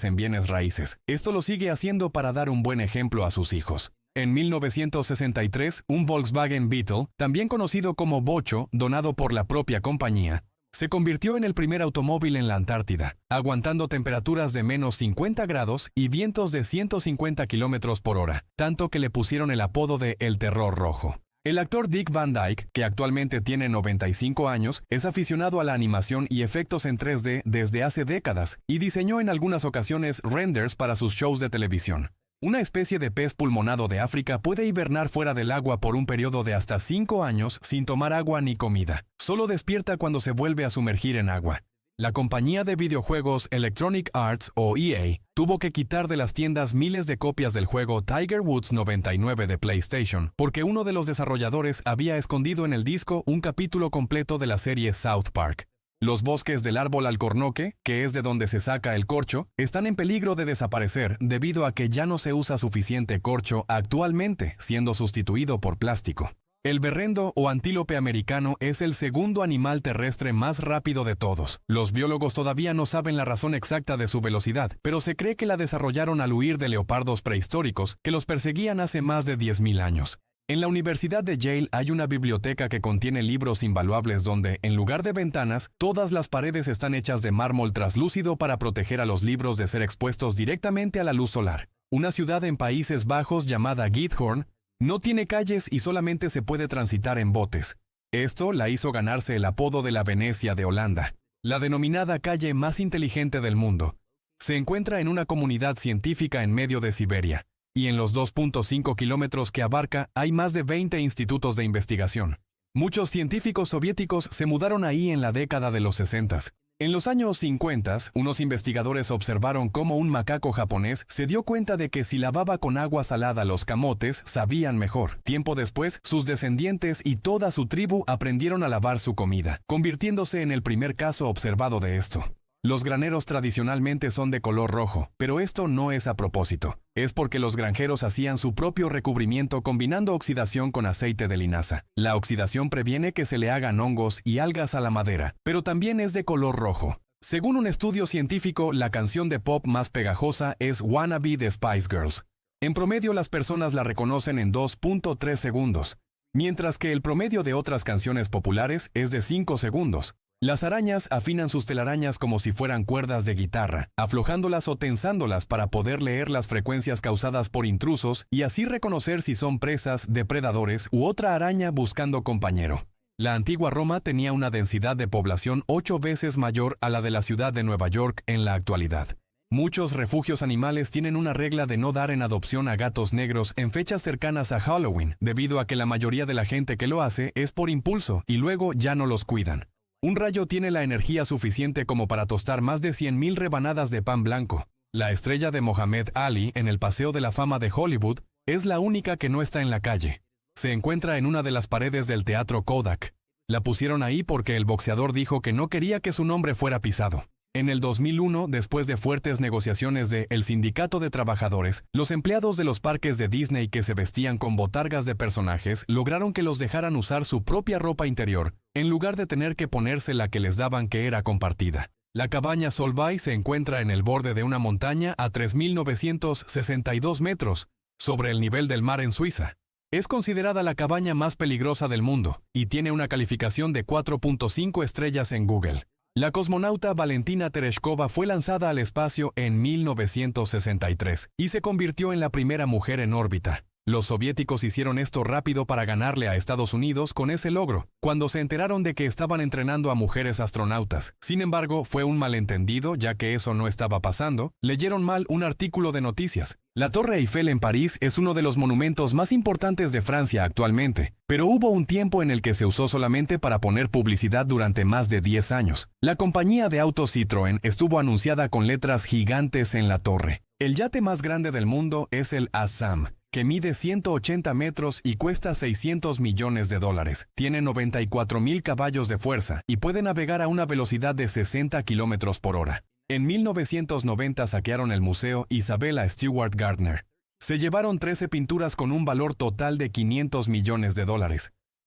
en bienes raíces. Esto lo sigue haciendo para dar un buen ejemplo a sus hijos. En 1963, un Volkswagen Beetle, también conocido como Bocho, donado por la propia compañía, se convirtió en el primer automóvil en la Antártida, aguantando temperaturas de menos 50 grados y vientos de 150 kilómetros por hora, tanto que le pusieron el apodo de El Terror Rojo. El actor Dick Van Dyke, que actualmente tiene 95 años, es aficionado a la animación y efectos en 3D desde hace décadas y diseñó en algunas ocasiones renders para sus shows de televisión. Una especie de pez pulmonado de África puede hibernar fuera del agua por un periodo de hasta 5 años sin tomar agua ni comida. Solo despierta cuando se vuelve a sumergir en agua. La compañía de videojuegos Electronic Arts, o EA, tuvo que quitar de las tiendas miles de copias del juego Tiger Woods 99 de PlayStation, porque uno de los desarrolladores había escondido en el disco un capítulo completo de la serie South Park. Los bosques del árbol alcornoque, que es de donde se saca el corcho, están en peligro de desaparecer debido a que ya no se usa suficiente corcho actualmente, siendo sustituido por plástico. El berrendo o antílope americano es el segundo animal terrestre más rápido de todos. Los biólogos todavía no saben la razón exacta de su velocidad, pero se cree que la desarrollaron al huir de leopardos prehistóricos que los perseguían hace más de 10.000 años. En la Universidad de Yale hay una biblioteca que contiene libros invaluables donde, en lugar de ventanas, todas las paredes están hechas de mármol translúcido para proteger a los libros de ser expuestos directamente a la luz solar. Una ciudad en Países Bajos llamada Giethoorn no tiene calles y solamente se puede transitar en botes. Esto la hizo ganarse el apodo de la Venecia de Holanda, la denominada calle más inteligente del mundo. Se encuentra en una comunidad científica en medio de Siberia, y en los 2.5 kilómetros que abarca hay más de 20 institutos de investigación. Muchos científicos soviéticos se mudaron ahí en la década de los 60. En los años 50, unos investigadores observaron cómo un macaco japonés se dio cuenta de que si lavaba con agua salada los camotes, sabían mejor. Tiempo después, sus descendientes y toda su tribu aprendieron a lavar su comida, convirtiéndose en el primer caso observado de esto. Los graneros tradicionalmente son de color rojo, pero esto no es a propósito. Es porque los granjeros hacían su propio recubrimiento combinando oxidación con aceite de linaza. La oxidación previene que se le hagan hongos y algas a la madera, pero también es de color rojo. Según un estudio científico, la canción de pop más pegajosa es Wannabe de Spice Girls. En promedio, las personas la reconocen en 2.3 segundos, mientras que el promedio de otras canciones populares es de 5 segundos. Las arañas afinan sus telarañas como si fueran cuerdas de guitarra, aflojándolas o tensándolas para poder leer las frecuencias causadas por intrusos y así reconocer si son presas, depredadores u otra araña buscando compañero. La antigua Roma tenía una densidad de población 8 veces mayor a la de la ciudad de Nueva York en la actualidad. Muchos refugios animales tienen una regla de no dar en adopción a gatos negros en fechas cercanas a Halloween, debido a que la mayoría de la gente que lo hace es por impulso y luego ya no los cuidan. Un rayo tiene la energía suficiente como para tostar más de 100,000 rebanadas de pan blanco. La estrella de Mohamed Ali en el Paseo de la Fama de Hollywood es la única que no está en la calle. Se encuentra en una de las paredes del Teatro Kodak. La pusieron ahí porque el boxeador dijo que no quería que su nombre fuera pisado. En el 2001, después de fuertes negociaciones de El Sindicato de Trabajadores, los empleados de los parques de Disney que se vestían con botargas de personajes lograron que los dejaran usar su propia ropa interior, en lugar de tener que ponerse la que les daban que era compartida. La cabaña Solvay se encuentra en el borde de una montaña a 3.962 metros, sobre el nivel del mar en Suiza. Es considerada la cabaña más peligrosa del mundo, y tiene una calificación de 4.5 estrellas en Google. La cosmonauta Valentina Tereshkova fue lanzada al espacio en 1963 y se convirtió en la primera mujer en órbita. Los soviéticos hicieron esto rápido para ganarle a Estados Unidos con ese logro, cuando se enteraron de que estaban entrenando a mujeres astronautas. Sin embargo, fue un malentendido, ya que eso no estaba pasando. Leyeron mal un artículo de noticias. La Torre Eiffel en París es uno de los monumentos más importantes de Francia actualmente, pero hubo un tiempo en el que se usó solamente para poner publicidad durante más de 10 años. La compañía de autos Citroën estuvo anunciada con letras gigantes en la torre. El yate más grande del mundo es el Assam, que mide 180 metros y cuesta $600 millones. Tiene 94,000 caballos de fuerza y puede navegar a una velocidad de 60 kilómetros por hora. En 1990 saquearon el Museo Isabella Stewart Gardner. Se llevaron 13 pinturas con un valor total de $500 millones.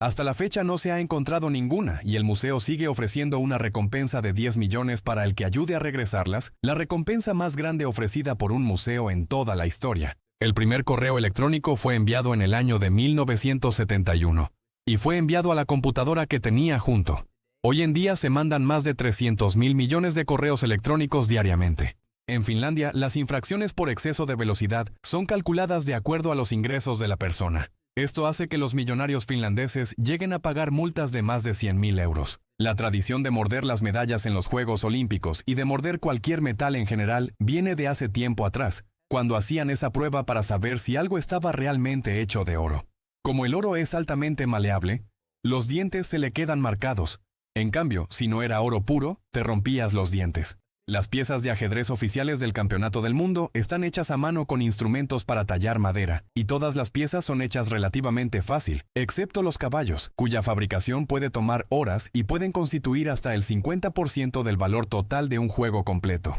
Hasta la fecha no se ha encontrado ninguna y el museo sigue ofreciendo una recompensa de 10 millones para el que ayude a regresarlas, la recompensa más grande ofrecida por un museo en toda la historia. El primer correo electrónico fue enviado en el año de 1971 y fue enviado a la computadora que tenía junto. Hoy en día se mandan más de 300,000 millones de correos electrónicos diariamente. En Finlandia, las infracciones por exceso de velocidad son calculadas de acuerdo a los ingresos de la persona. Esto hace que los millonarios finlandeses lleguen a pagar multas de más de 100,000 euros. La tradición de morder las medallas en los Juegos Olímpicos y de morder cualquier metal en general viene de hace tiempo atrás, cuando hacían esa prueba para saber si algo estaba realmente hecho de oro. Como el oro es altamente maleable, los dientes se le quedan marcados. En cambio, si no era oro puro, te rompías los dientes. Las piezas de ajedrez oficiales del Campeonato del Mundo están hechas a mano con instrumentos para tallar madera, y todas las piezas son hechas relativamente fácil, excepto los caballos, cuya fabricación puede tomar horas y pueden constituir hasta el 50% del valor total de un juego completo.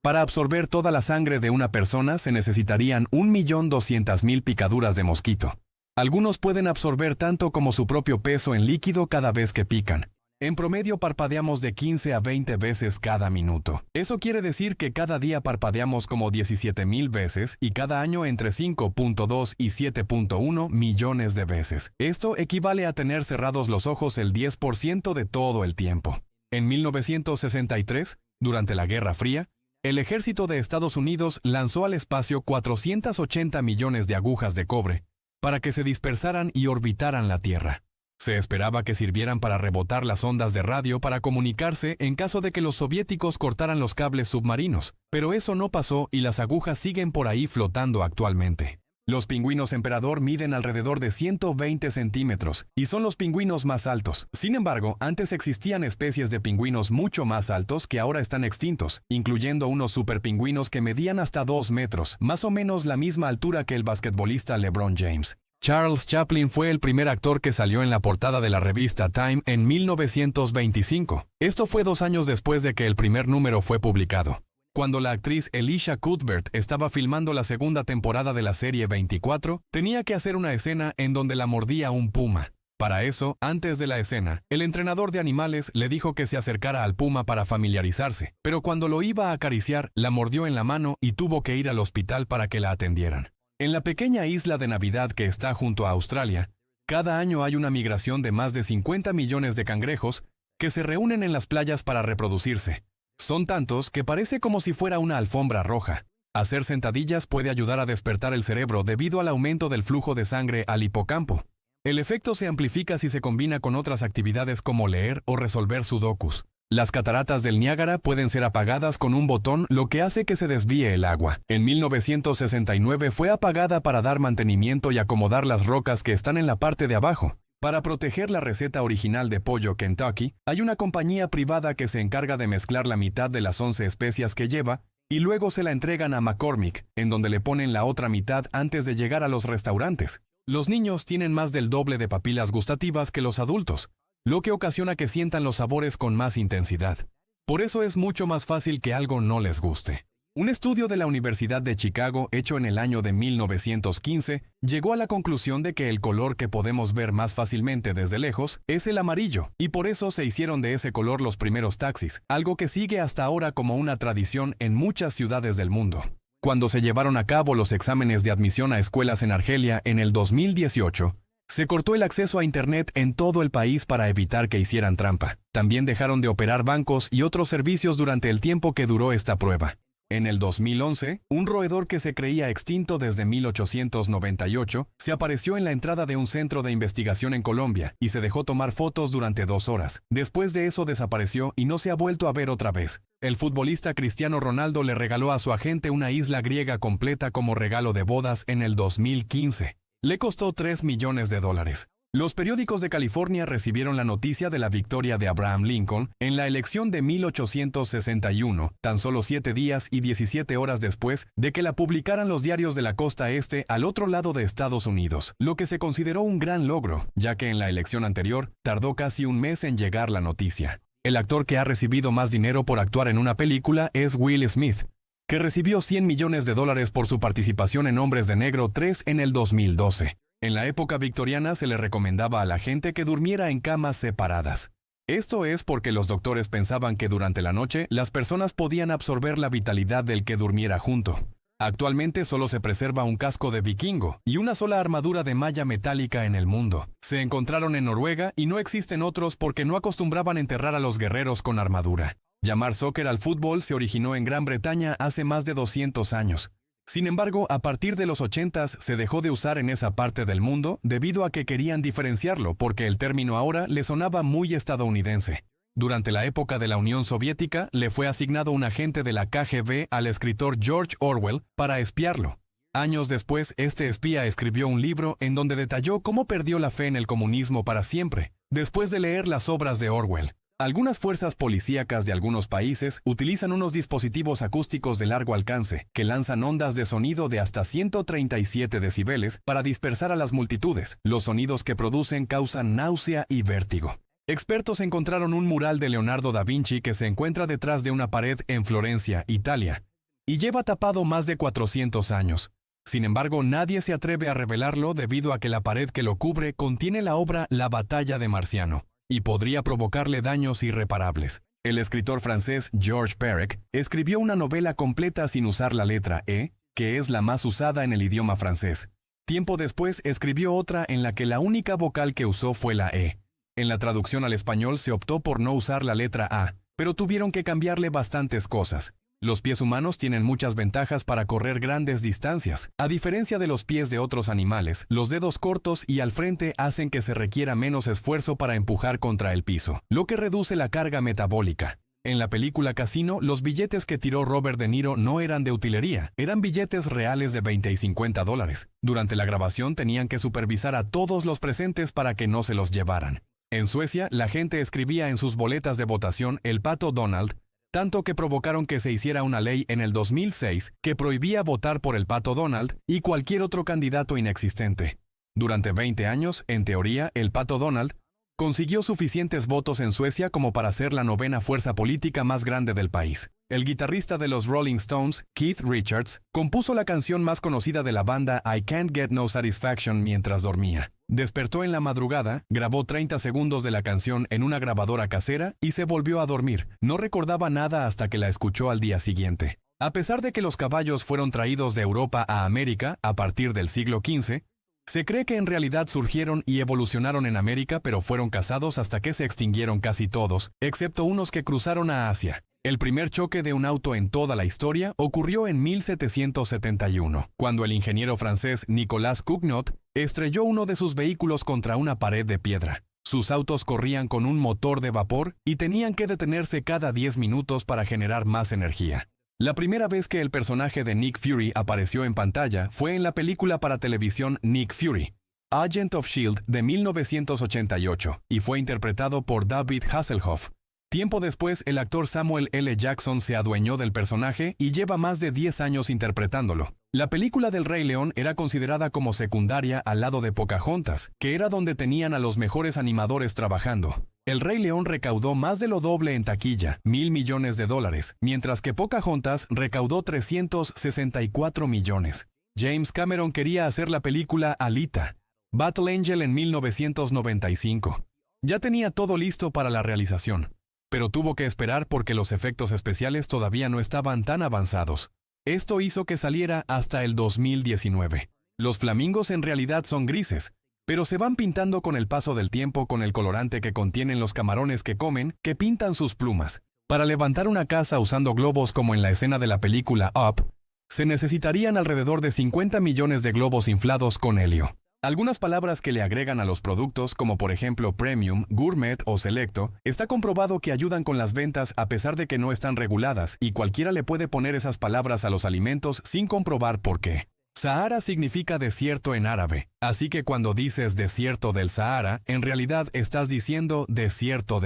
Para absorber toda la sangre de una persona se necesitarían 1.200.000 picaduras de mosquito. Algunos pueden absorber tanto como su propio peso en líquido cada vez que pican. En promedio parpadeamos de 15 a 20 veces cada minuto. Eso quiere decir que cada día parpadeamos como 17,000 veces y cada año entre 5.2 y 7.1 millones de veces. Esto equivale a tener cerrados los ojos el 10% de todo el tiempo. En 1963, durante la Guerra Fría, el ejército de Estados Unidos lanzó al espacio 480 millones de agujas de cobre para que se dispersaran y orbitaran la Tierra. Se esperaba que sirvieran para rebotar las ondas de radio para comunicarse en caso de que los soviéticos cortaran los cables submarinos, pero eso no pasó y las agujas siguen por ahí flotando actualmente. Los pingüinos emperador miden alrededor de 120 centímetros y son los pingüinos más altos. Sin embargo, antes existían especies de pingüinos mucho más altos que ahora están extintos, incluyendo unos superpingüinos que medían hasta 2 metros, más o menos la misma altura que el basquetbolista LeBron James. Charles Chaplin fue el primer actor que salió en la portada de la revista Time en 1925. Esto fue 2 años después de que el primer número fue publicado. Cuando la actriz Elisha Cuthbert estaba filmando la segunda temporada de la serie 24, tenía que hacer una escena en donde la mordía un puma. Para eso, antes de la escena, el entrenador de animales le dijo que se acercara al puma para familiarizarse, pero cuando lo iba a acariciar, la mordió en la mano y tuvo que ir al hospital para que la atendieran. En la pequeña isla de Navidad que está junto a Australia, cada año hay una migración de más de 50 millones de cangrejos que se reúnen en las playas para reproducirse. Son tantos que parece como si fuera una alfombra roja. Hacer sentadillas puede ayudar a despertar el cerebro debido al aumento del flujo de sangre al hipocampo. El efecto se amplifica si se combina con otras actividades como leer o resolver sudokus. Las cataratas del Niágara pueden ser apagadas con un botón, lo que hace que se desvíe el agua. En 1969 fue apagada para dar mantenimiento y acomodar las rocas que están en la parte de abajo. Para proteger la receta original de pollo Kentucky, hay una compañía privada que se encarga de mezclar la mitad de las 11 especias que lleva y luego se la entregan a McCormick, en donde le ponen la otra mitad antes de llegar a los restaurantes. Los niños tienen más del doble de papilas gustativas que los adultos, lo que ocasiona que sientan los sabores con más intensidad. Por eso es mucho más fácil que algo no les guste. Un estudio de la Universidad de Chicago, hecho en el año de 1915, llegó a la conclusión de que el color que podemos ver más fácilmente desde lejos es el amarillo, y por eso se hicieron de ese color los primeros taxis, algo que sigue hasta ahora como una tradición en muchas ciudades del mundo. Cuando se llevaron a cabo los exámenes de admisión a escuelas en Argelia en el 2018, se cortó el acceso a Internet en todo el país para evitar que hicieran trampa. También dejaron de operar bancos y otros servicios durante el tiempo que duró esta prueba. En el 2011, un roedor que se creía extinto desde 1898 se apareció en la entrada de un centro de investigación en Colombia y se dejó tomar fotos durante 2 horas. Después de eso desapareció y no se ha vuelto a ver otra vez. El futbolista Cristiano Ronaldo le regaló a su agente una isla griega completa como regalo de bodas en el 2015. Le costó $3 millones. Los periódicos de California recibieron la noticia de la victoria de Abraham Lincoln en la elección de 1861, tan solo 7 días y 17 horas después de que la publicaran los diarios de la costa este al otro lado de Estados Unidos, lo que se consideró un gran logro, ya que en la elección anterior tardó casi un mes en llegar la noticia. El actor que ha recibido más dinero por actuar en una película es Will Smith, que recibió $100 millones por su participación en Hombres de Negro 3 en el 2012. En la época victoriana se le recomendaba a la gente que durmiera en camas separadas. Esto es porque los doctores pensaban que durante la noche las personas podían absorber la vitalidad del que durmiera junto. Actualmente solo se preserva un casco de vikingo y una sola armadura de malla metálica en el mundo. Se encontraron en Noruega y no existen otros porque no acostumbraban enterrar a los guerreros con armadura. Llamar soccer al fútbol se originó en Gran Bretaña hace más de 200 años. Sin embargo, a partir de los 80s se dejó de usar en esa parte del mundo debido a que querían diferenciarlo porque el término ahora le sonaba muy estadounidense. Durante la época de la Unión Soviética le fue asignado un agente de la KGB al escritor George Orwell para espiarlo. Años después, este espía escribió un libro en donde detalló cómo perdió la fe en el comunismo para siempre, después de leer las obras de Orwell. Algunas fuerzas policíacas de algunos países utilizan unos dispositivos acústicos de largo alcance que lanzan ondas de sonido de hasta 137 decibeles para dispersar a las multitudes. Los sonidos que producen causan náusea y vértigo. Expertos encontraron un mural de Leonardo da Vinci que se encuentra detrás de una pared en Florencia, Italia, y lleva tapado más de 400 años. Sin embargo, nadie se atreve a revelarlo debido a que la pared que lo cubre contiene la obra La batalla de Marciano, y podría provocarle daños irreparables. El escritor francés Georges Perec escribió una novela completa sin usar la letra E, que es la más usada en el idioma francés. Tiempo después escribió otra en la que la única vocal que usó fue la E. En la traducción al español se optó por no usar la letra A, pero tuvieron que cambiarle bastantes cosas. Los pies humanos tienen muchas ventajas para correr grandes distancias. A diferencia de los pies de otros animales, los dedos cortos y al frente hacen que se requiera menos esfuerzo para empujar contra el piso, lo que reduce la carga metabólica. En la película Casino, los billetes que tiró Robert De Niro no eran de utilería, eran billetes reales de $20 y $50. Durante la grabación tenían que supervisar a todos los presentes para que no se los llevaran. En Suecia, la gente escribía en sus boletas de votación el pato Donald, tanto que provocaron que se hiciera una ley en el 2006 que prohibía votar por el pato Donald y cualquier otro candidato inexistente. Durante 20 años, en teoría, el pato Donald consiguió suficientes votos en Suecia como para ser la novena fuerza política más grande del país. El guitarrista de los Rolling Stones, Keith Richards, compuso la canción más conocida de la banda I Can't Get No Satisfaction mientras dormía. Despertó en la madrugada, grabó 30 segundos de la canción en una grabadora casera y se volvió a dormir. No recordaba nada hasta que la escuchó al día siguiente. A pesar de que los caballos fueron traídos de Europa a América a partir del siglo XV, se cree que en realidad surgieron y evolucionaron en América, pero fueron cazados hasta que se extinguieron casi todos, excepto unos que cruzaron a Asia. El primer choque de un auto en toda la historia ocurrió en 1771, cuando el ingeniero francés Nicolas Cugnot estrelló uno de sus vehículos contra una pared de piedra. Sus autos corrían con un motor de vapor y tenían que detenerse cada 10 minutos para generar más energía. La primera vez que el personaje de Nick Fury apareció en pantalla fue en la película para televisión Nick Fury, Agent of S.H.I.E.L.D. de 1988, y fue interpretado por David Hasselhoff. Tiempo después, el actor Samuel L. Jackson se adueñó del personaje y lleva más de 10 años interpretándolo. La película del Rey León era considerada como secundaria al lado de Pocahontas, que era donde tenían a los mejores animadores trabajando. El Rey León recaudó más de lo doble en taquilla, $1,000 millones, mientras que Pocahontas recaudó 364 millones. James Cameron quería hacer la película Alita, Battle Angel en 1995. Ya tenía todo listo para la realización, pero tuvo que esperar porque los efectos especiales todavía no estaban tan avanzados. Esto hizo que saliera hasta el 2019. Los flamingos en realidad son grises, pero se van pintando con el paso del tiempo con el colorante que contienen los camarones que comen, que pintan sus plumas. Para levantar una casa usando globos como en la escena de la película Up, se necesitarían alrededor de 50 millones de globos inflados con helio. Algunas palabras que le agregan a los productos, como por ejemplo Premium, Gourmet o Selecto, está comprobado que ayudan con las ventas a pesar de que no están reguladas y cualquiera le puede poner esas palabras a los alimentos sin comprobar por qué. Sahara significa desierto en árabe, así que cuando dices desierto del Sahara, en realidad estás diciendo desierto.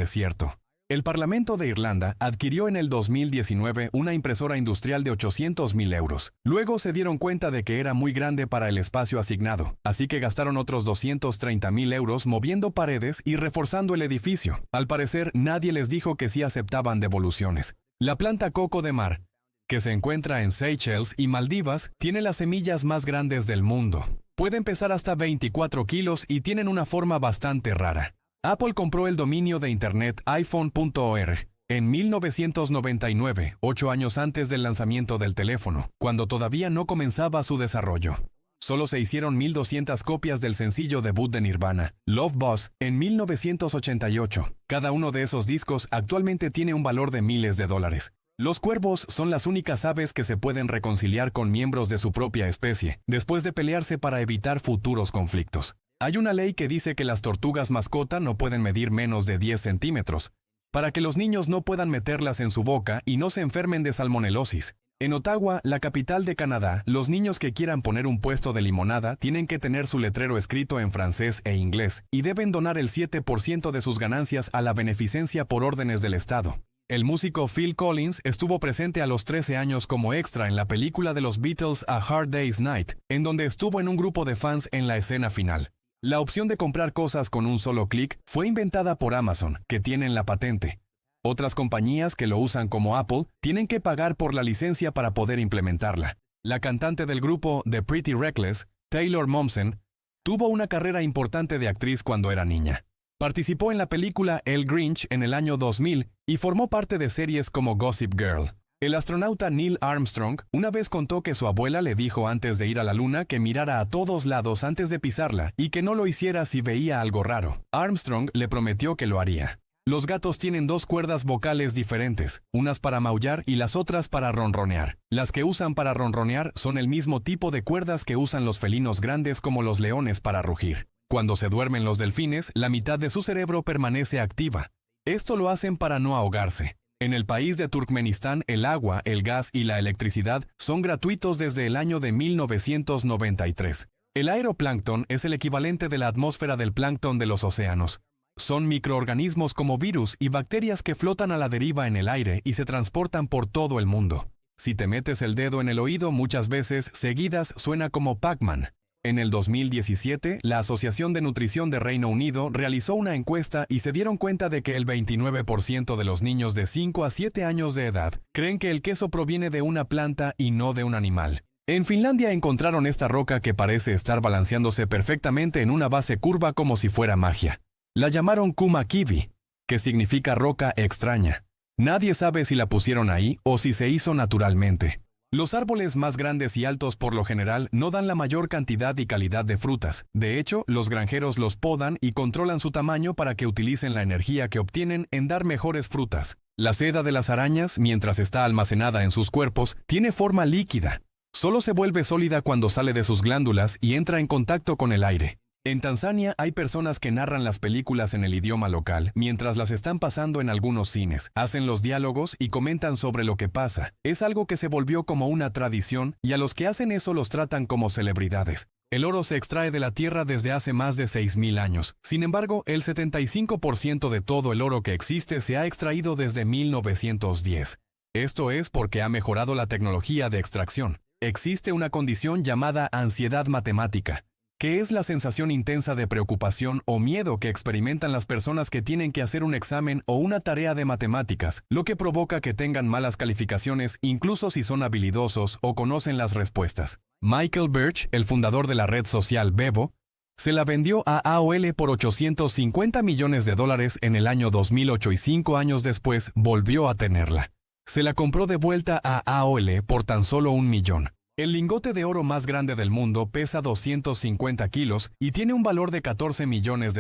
El Parlamento de Irlanda adquirió en el 2019 una impresora industrial de 800,000 euros. Luego se dieron cuenta de que era muy grande para el espacio asignado, así que gastaron otros 230,000 euros moviendo paredes y reforzando el edificio. Al parecer, nadie les dijo que sí aceptaban devoluciones. La planta coco de mar, que se encuentra en Seychelles y Maldivas, tiene las semillas más grandes del mundo. Pueden pesar hasta 24 kilos y tienen una forma bastante rara. Apple compró el dominio de internet iPhone.org en 1999, 8 años antes del lanzamiento del teléfono, cuando todavía no comenzaba su desarrollo. Solo se hicieron 1,200 copias del sencillo debut de Nirvana, Love Buzz, en 1988. Cada uno de esos discos actualmente tiene un valor de miles de dólares. Los cuervos son las únicas aves que se pueden reconciliar con miembros de su propia especie, después de pelearse para evitar futuros conflictos. Hay una ley que dice que las tortugas mascota no pueden medir menos de 10 centímetros, para que los niños no puedan meterlas en su boca y no se enfermen de salmonelosis. En Ottawa, la capital de Canadá, los niños que quieran poner un puesto de limonada tienen que tener su letrero escrito en francés e inglés, y deben donar el 7% de sus ganancias a la beneficencia por órdenes del Estado. El músico Phil Collins estuvo presente a los 13 años como extra en la película de los Beatles A Hard Day's Night, en donde estuvo en un grupo de fans en la escena final. La opción de comprar cosas con un solo clic fue inventada por Amazon, que tienen la patente. Otras compañías que lo usan como Apple tienen que pagar por la licencia para poder implementarla. La cantante del grupo The Pretty Reckless, Taylor Momsen, tuvo una carrera importante de actriz cuando era niña. Participó en la película El Grinch en el año 2000 y formó parte de series como Gossip Girl. El astronauta Neil Armstrong una vez contó que su abuela le dijo antes de ir a la luna que mirara a todos lados antes de pisarla y que no lo hiciera si veía algo raro. Armstrong le prometió que lo haría. Los gatos tienen dos cuerdas vocales diferentes, unas para maullar y las otras para ronronear. Las que usan para ronronear son el mismo tipo de cuerdas que usan los felinos grandes como los leones para rugir. Cuando se duermen los delfines, la mitad de su cerebro permanece activa. Esto lo hacen para no ahogarse. En el país de Turkmenistán, el agua, el gas y la electricidad son gratuitos desde el año de 1993. El aeroplancton es el equivalente de la atmósfera del plancton de los océanos. Son microorganismos como virus y bacterias que flotan a la deriva en el aire y se transportan por todo el mundo. Si te metes el dedo en el oído muchas veces seguidas suena como Pac-Man. En el 2017, la Asociación de Nutrición de Reino Unido realizó una encuesta y se dieron cuenta de que el 29% de los niños de 5 a 7 años de edad creen que el queso proviene de una planta y no de un animal. En Finlandia encontraron esta roca que parece estar balanceándose perfectamente en una base curva como si fuera magia. La llamaron Kuma-Kivi, que significa roca extraña. Nadie sabe si la pusieron ahí o si se hizo naturalmente. Los árboles más grandes y altos por lo general no dan la mayor cantidad y calidad de frutas. De hecho, los granjeros los podan y controlan su tamaño para que utilicen la energía que obtienen en dar mejores frutas. La seda de las arañas, mientras está almacenada en sus cuerpos, tiene forma líquida. Solo se vuelve sólida cuando sale de sus glándulas y entra en contacto con el aire. En Tanzania hay personas que narran las películas en el idioma local mientras las están pasando en algunos cines. Hacen los diálogos y comentan sobre lo que pasa. Es algo que se volvió como una tradición y a los que hacen eso los tratan como celebridades. El oro se extrae de la tierra desde hace más de 6.000 años. Sin embargo, el 75% de todo el oro que existe se ha extraído desde 1910. Esto es porque ha mejorado la tecnología de extracción. Existe una condición llamada ansiedad matemática, que es la sensación intensa de preocupación o miedo que experimentan las personas que tienen que hacer un examen o una tarea de matemáticas, lo que provoca que tengan malas calificaciones incluso si son habilidosos o conocen las respuestas. Michael Birch, el fundador de la red social Bebo, se la vendió a AOL por $850 millones en el año 2008 y 5 años después volvió a tenerla. Se la compró de vuelta a AOL por tan solo $1 millón. El lingote de oro más grande del mundo pesa 250 kilos y tiene un valor de $14 millones.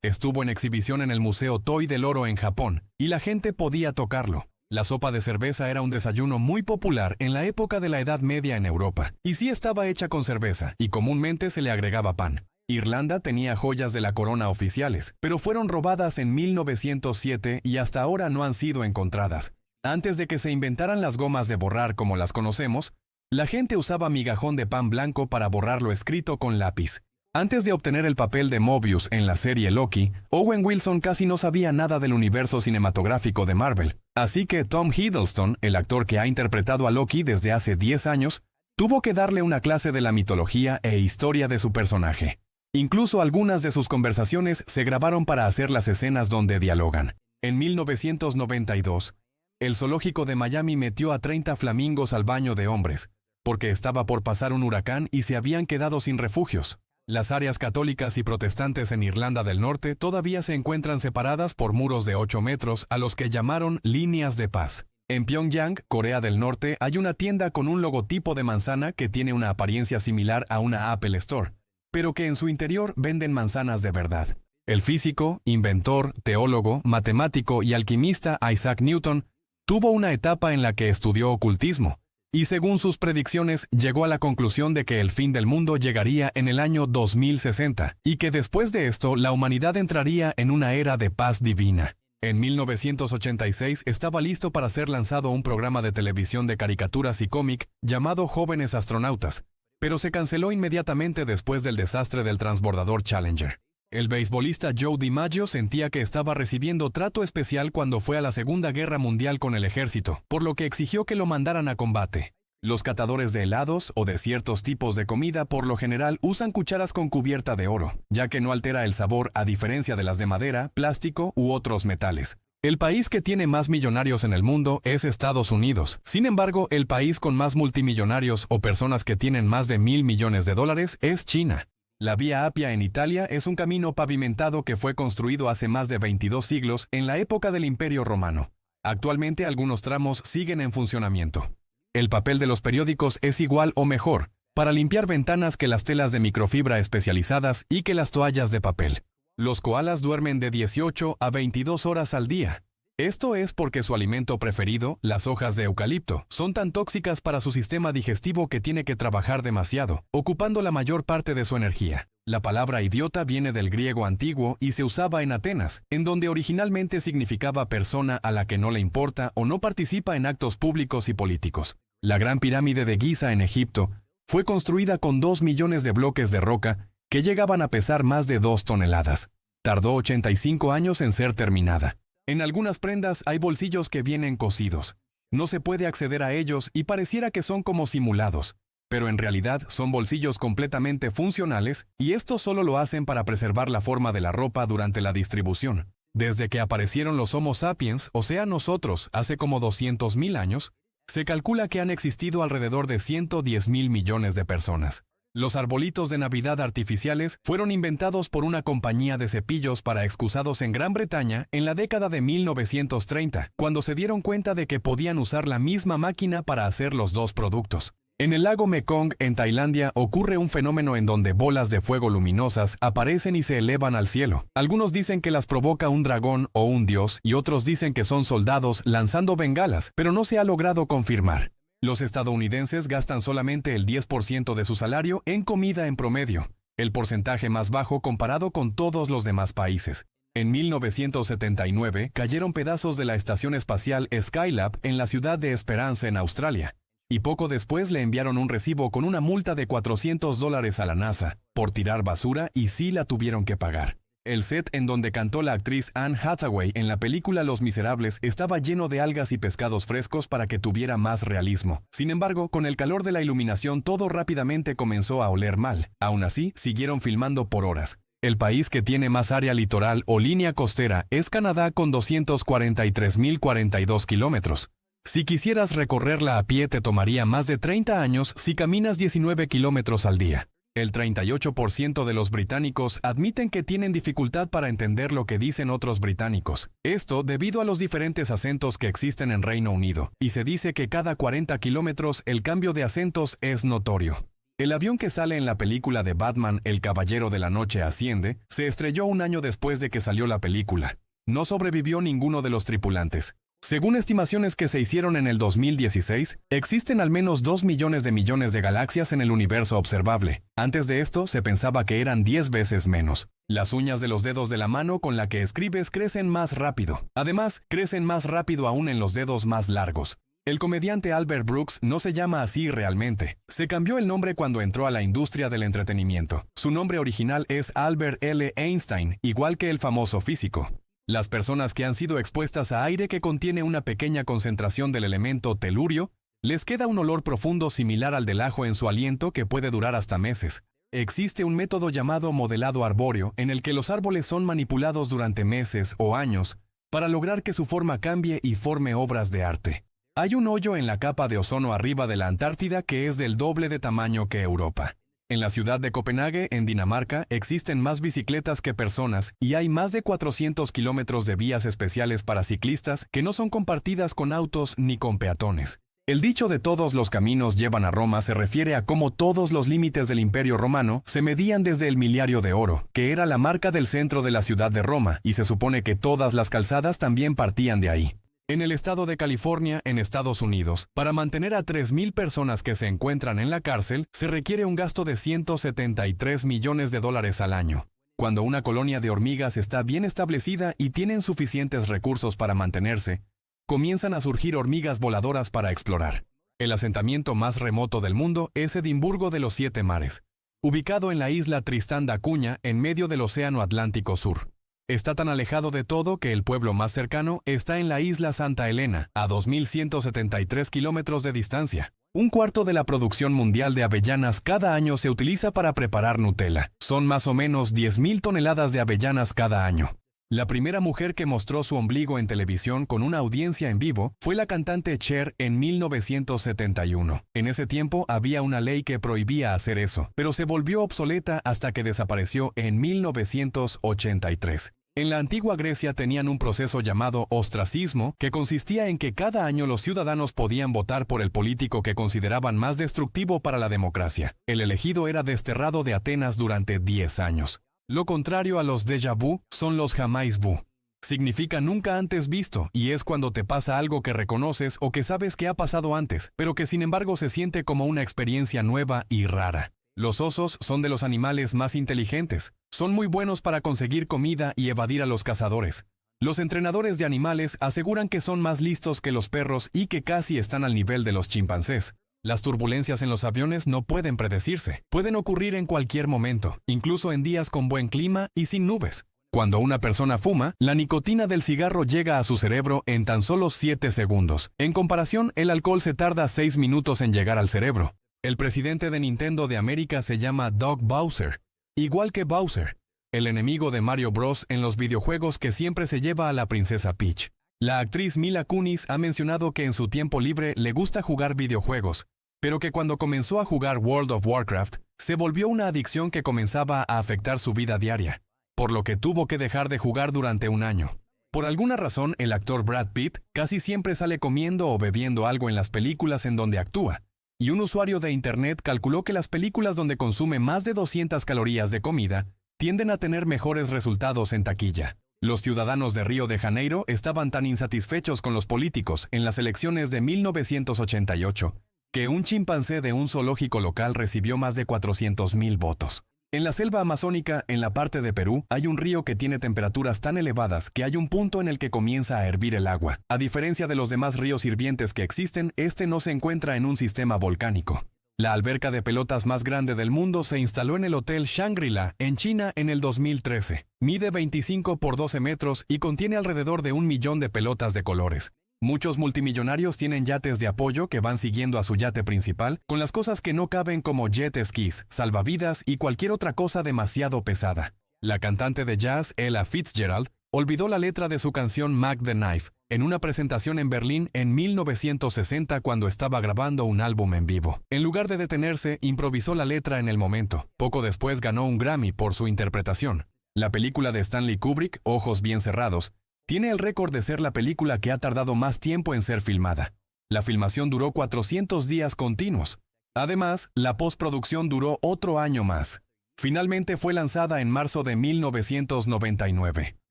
Estuvo en exhibición en el Museo Toy del Oro en Japón, y la gente podía tocarlo. La sopa de cerveza era un desayuno muy popular en la época de la Edad Media en Europa, y sí estaba hecha con cerveza, y comúnmente se le agregaba pan. Irlanda tenía joyas de la corona oficiales, pero fueron robadas en 1907 y hasta ahora no han sido encontradas. Antes de que se inventaran las gomas de borrar como las conocemos, la gente usaba migajón de pan blanco para borrar lo escrito con lápiz. Antes de obtener el papel de Mobius en la serie Loki, Owen Wilson casi no sabía nada del universo cinematográfico de Marvel. Así que Tom Hiddleston, el actor que ha interpretado a Loki desde hace 10 años, tuvo que darle una clase de la mitología e historia de su personaje. Incluso algunas de sus conversaciones se grabaron para hacer las escenas donde dialogan. En 1992, el zoológico de Miami metió a 30 flamingos al baño de hombres, porque estaba por pasar un huracán y se habían quedado sin refugios. Las áreas católicas y protestantes en Irlanda del Norte todavía se encuentran separadas por muros de 8 metros a los que llamaron líneas de paz. En Pyongyang, Corea del Norte, hay una tienda con un logotipo de manzana que tiene una apariencia similar a una Apple Store, pero que en su interior venden manzanas de verdad. El físico, inventor, teólogo, matemático y alquimista Isaac Newton tuvo una etapa en la que estudió ocultismo, y según sus predicciones llegó a la conclusión de que el fin del mundo llegaría en el año 2060, y que después de esto la humanidad entraría en una era de paz divina. En 1986 estaba listo para ser lanzado un programa de televisión de caricaturas y cómic llamado Jóvenes Astronautas, pero se canceló inmediatamente después del desastre del transbordador Challenger. El beisbolista Joe DiMaggio sentía que estaba recibiendo trato especial cuando fue a la Segunda Guerra Mundial con el ejército, por lo que exigió que lo mandaran a combate. Los catadores de helados o de ciertos tipos de comida por lo general usan cucharas con cubierta de oro, ya que no altera el sabor a diferencia de las de madera, plástico u otros metales. El país que tiene más millonarios en el mundo es Estados Unidos. Sin embargo, el país con más multimillonarios o personas que tienen más de 1.000 millones de dólares es China. La Vía Apia en Italia es un camino pavimentado que fue construido hace más de 22 siglos en la época del Imperio Romano. Actualmente algunos tramos siguen en funcionamiento. El papel de los periódicos es igual o mejor para limpiar ventanas que las telas de microfibra especializadas y que las toallas de papel. Los koalas duermen de 18 a 22 horas al día. Esto es porque su alimento preferido, las hojas de eucalipto, son tan tóxicas para su sistema digestivo que tiene que trabajar demasiado, ocupando la mayor parte de su energía. La palabra idiota viene del griego antiguo y se usaba en Atenas, en donde originalmente significaba persona a la que no le importa o no participa en actos públicos y políticos. La Gran Pirámide de Giza en Egipto fue construida con 2 millones de bloques de roca que llegaban a pesar más de 2 toneladas. Tardó 85 años en ser terminada. En algunas prendas hay bolsillos que vienen cosidos. No se puede acceder a ellos y pareciera que son como simulados, pero en realidad son bolsillos completamente funcionales y estos solo lo hacen para preservar la forma de la ropa durante la distribución. Desde que aparecieron los Homo sapiens, o sea nosotros, hace como 200.000 años, se calcula que han existido alrededor de 110.000 millones de personas. Los arbolitos de Navidad artificiales fueron inventados por una compañía de cepillos para excusados en Gran Bretaña en la década de 1930, cuando se dieron cuenta de que podían usar la misma máquina para hacer los dos productos. En el lago Mekong, en Tailandia, ocurre un fenómeno en donde bolas de fuego luminosas aparecen y se elevan al cielo. Algunos dicen que las provoca un dragón o un dios, y otros dicen que son soldados lanzando bengalas, pero no se ha logrado confirmar. Los estadounidenses gastan solamente el 10% de su salario en comida en promedio, el porcentaje más bajo comparado con todos los demás países. En 1979 cayeron pedazos de la estación espacial Skylab en la ciudad de Esperance en Australia, y poco después le enviaron un recibo con una multa de $400 a la NASA por tirar basura y sí la tuvieron que pagar. El set en donde cantó la actriz Anne Hathaway en la película Los Miserables estaba lleno de algas y pescados frescos para que tuviera más realismo. Sin embargo, con el calor de la iluminación todo rápidamente comenzó a oler mal. Aún así, siguieron filmando por horas. El país que tiene más área litoral o línea costera es Canadá con 243.042 kilómetros. Si quisieras recorrerla a pie te tomaría más de 30 años si caminas 19 kilómetros al día. El 38% de los británicos admiten que tienen dificultad para entender lo que dicen otros británicos. Esto debido a los diferentes acentos que existen en Reino Unido, y se dice que cada 40 kilómetros el cambio de acentos es notorio. El avión que sale en la película de Batman, El Caballero de la Noche Asciende, se estrelló un año después de que salió la película. No sobrevivió ninguno de los tripulantes. Según estimaciones que se hicieron en el 2016, existen al menos 2 millones de galaxias en el universo observable. Antes de esto, se pensaba que eran 10 veces menos. Las uñas de los dedos de la mano con la que escribes crecen más rápido. Además, crecen más rápido aún en los dedos más largos. El comediante Albert Brooks no se llama así realmente. Se cambió el nombre cuando entró a la industria del entretenimiento. Su nombre original es Albert L. Einstein, igual que el famoso físico. Las personas que han sido expuestas a aire que contiene una pequeña concentración del elemento telurio, les queda un olor profundo similar al del ajo en su aliento que puede durar hasta meses. Existe un método llamado modelado arbóreo en el que los árboles son manipulados durante meses o años para lograr que su forma cambie y forme obras de arte. Hay un hoyo en la capa de ozono arriba de la Antártida que es del doble de tamaño que Europa. En la ciudad de Copenhague, en Dinamarca, existen más bicicletas que personas y hay más de 400 kilómetros de vías especiales para ciclistas que no son compartidas con autos ni con peatones. El dicho de todos los caminos llevan a Roma se refiere a cómo todos los límites del Imperio Romano se medían desde el miliario de oro, que era la marca del centro de la ciudad de Roma, y se supone que todas las calzadas también partían de ahí. En el estado de California, en Estados Unidos, para mantener a 3.000 personas que se encuentran en la cárcel, se requiere un gasto de $173 millones al año. Cuando una colonia de hormigas está bien establecida y tienen suficientes recursos para mantenerse, comienzan a surgir hormigas voladoras para explorar. El asentamiento más remoto del mundo es Edimburgo de los Siete Mares, ubicado en la isla Tristán da Cunha, en medio del Océano Atlántico Sur. Está tan alejado de todo que el pueblo más cercano está en la isla Santa Elena, a 2.173 kilómetros de distancia. Un cuarto de la producción mundial de avellanas cada año se utiliza para preparar Nutella. Son más o menos 10.000 toneladas de avellanas cada año. La primera mujer que mostró su ombligo en televisión con una audiencia en vivo fue la cantante Cher en 1971. En ese tiempo había una ley que prohibía hacer eso, pero se volvió obsoleta hasta que desapareció en 1983. En la antigua Grecia tenían un proceso llamado ostracismo, que consistía en que cada año los ciudadanos podían votar por el político que consideraban más destructivo para la democracia. El elegido era desterrado de Atenas durante 10 años. Lo contrario a los déjà vu son los jamais vu. Significa nunca antes visto, y es cuando te pasa algo que reconoces o que sabes que ha pasado antes, pero que sin embargo se siente como una experiencia nueva y rara. Los osos son de los animales más inteligentes. Son muy buenos para conseguir comida y evadir a los cazadores. Los entrenadores de animales aseguran que son más listos que los perros y que casi están al nivel de los chimpancés. Las turbulencias en los aviones no pueden predecirse. Pueden ocurrir en cualquier momento, incluso en días con buen clima y sin nubes. Cuando una persona fuma, la nicotina del cigarro llega a su cerebro en tan solo 7 segundos. En comparación, el alcohol se tarda 6 minutos en llegar al cerebro. El presidente de Nintendo de América se llama Doug Bowser, igual que Bowser, el enemigo de Mario Bros. En los videojuegos que siempre se lleva a la princesa Peach. La actriz Mila Kunis ha mencionado que en su tiempo libre le gusta jugar videojuegos, pero que cuando comenzó a jugar World of Warcraft, se volvió una adicción que comenzaba a afectar su vida diaria, por lo que tuvo que dejar de jugar durante un año. Por alguna razón, el actor Brad Pitt casi siempre sale comiendo o bebiendo algo en las películas en donde actúa. Y un usuario de Internet calculó que las películas donde consume más de 200 calorías de comida tienden a tener mejores resultados en taquilla. Los ciudadanos de Río de Janeiro estaban tan insatisfechos con los políticos en las elecciones de 1988 que un chimpancé de un zoológico local recibió más de 400,000 votos. En la selva amazónica, en la parte de Perú, hay un río que tiene temperaturas tan elevadas que hay un punto en el que comienza a hervir el agua. A diferencia de los demás ríos hirvientes que existen, este no se encuentra en un sistema volcánico. La alberca de pelotas más grande del mundo se instaló en el Hotel Shangri-La, en China, en el 2013. Mide 25 por 12 metros y contiene alrededor de 1 millón de pelotas de colores. Muchos multimillonarios tienen yates de apoyo que van siguiendo a su yate principal, con las cosas que no caben como jet skis, salvavidas y cualquier otra cosa demasiado pesada. La cantante de jazz Ella Fitzgerald olvidó la letra de su canción Mac the Knife en una presentación en Berlín en 1960 cuando estaba grabando un álbum en vivo. En lugar de detenerse, improvisó la letra en el momento. Poco después ganó un Grammy por su interpretación. La película de Stanley Kubrick, Ojos bien cerrados, tiene el récord de ser la película que ha tardado más tiempo en ser filmada. La filmación duró 400 días continuos. Además, la postproducción duró otro año más. Finalmente fue lanzada en marzo de 1999.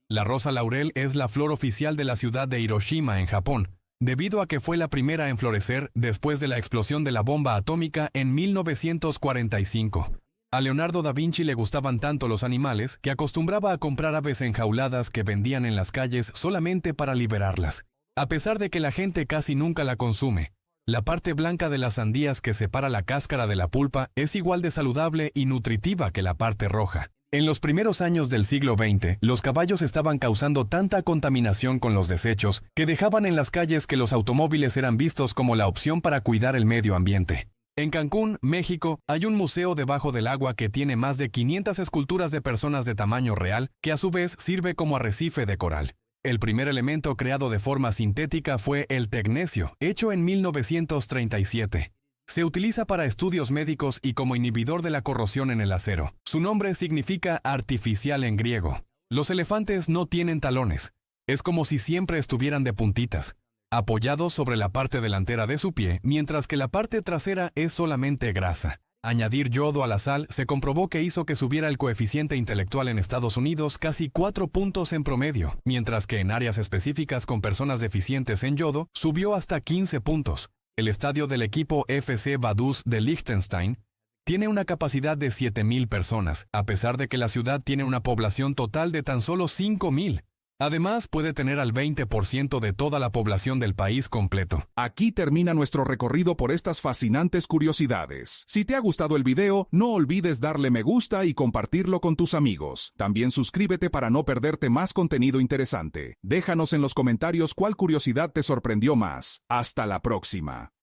La rosa laurel es la flor oficial de la ciudad de Hiroshima, en Japón, debido a que fue la primera en florecer después de la explosión de la bomba atómica en 1945. A Leonardo da Vinci le gustaban tanto los animales que acostumbraba a comprar aves enjauladas que vendían en las calles solamente para liberarlas. A pesar de que la gente casi nunca la consume, la parte blanca de las sandías que separa la cáscara de la pulpa es igual de saludable y nutritiva que la parte roja. En los primeros años del siglo XX, los caballos estaban causando tanta contaminación con los desechos que dejaban en las calles que los automóviles eran vistos como la opción para cuidar el medio ambiente. En Cancún, México, hay un museo debajo del agua que tiene más de 500 esculturas de personas de tamaño real, que a su vez sirve como arrecife de coral. El primer elemento creado de forma sintética fue el tecnecio, hecho en 1937. Se utiliza para estudios médicos y como inhibidor de la corrosión en el acero. Su nombre significa artificial en griego. Los elefantes no tienen talones. Es como si siempre estuvieran de puntitas, apoyados sobre la parte delantera de su pie, mientras que la parte trasera es solamente grasa. Añadir yodo a la sal se comprobó que hizo que subiera el coeficiente intelectual en Estados Unidos casi 4 puntos en promedio, mientras que en áreas específicas con personas deficientes en yodo subió hasta 15 puntos. El estadio del equipo FC Vaduz de Liechtenstein tiene una capacidad de 7,000 personas, a pesar de que la ciudad tiene una población total de tan solo 5,000. Además, puede tener al 20% de toda la población del país completo. Aquí termina nuestro recorrido por estas fascinantes curiosidades. Si te ha gustado el video, no olvides darle me gusta y compartirlo con tus amigos. También suscríbete para no perderte más contenido interesante. Déjanos en los comentarios cuál curiosidad te sorprendió más. Hasta la próxima.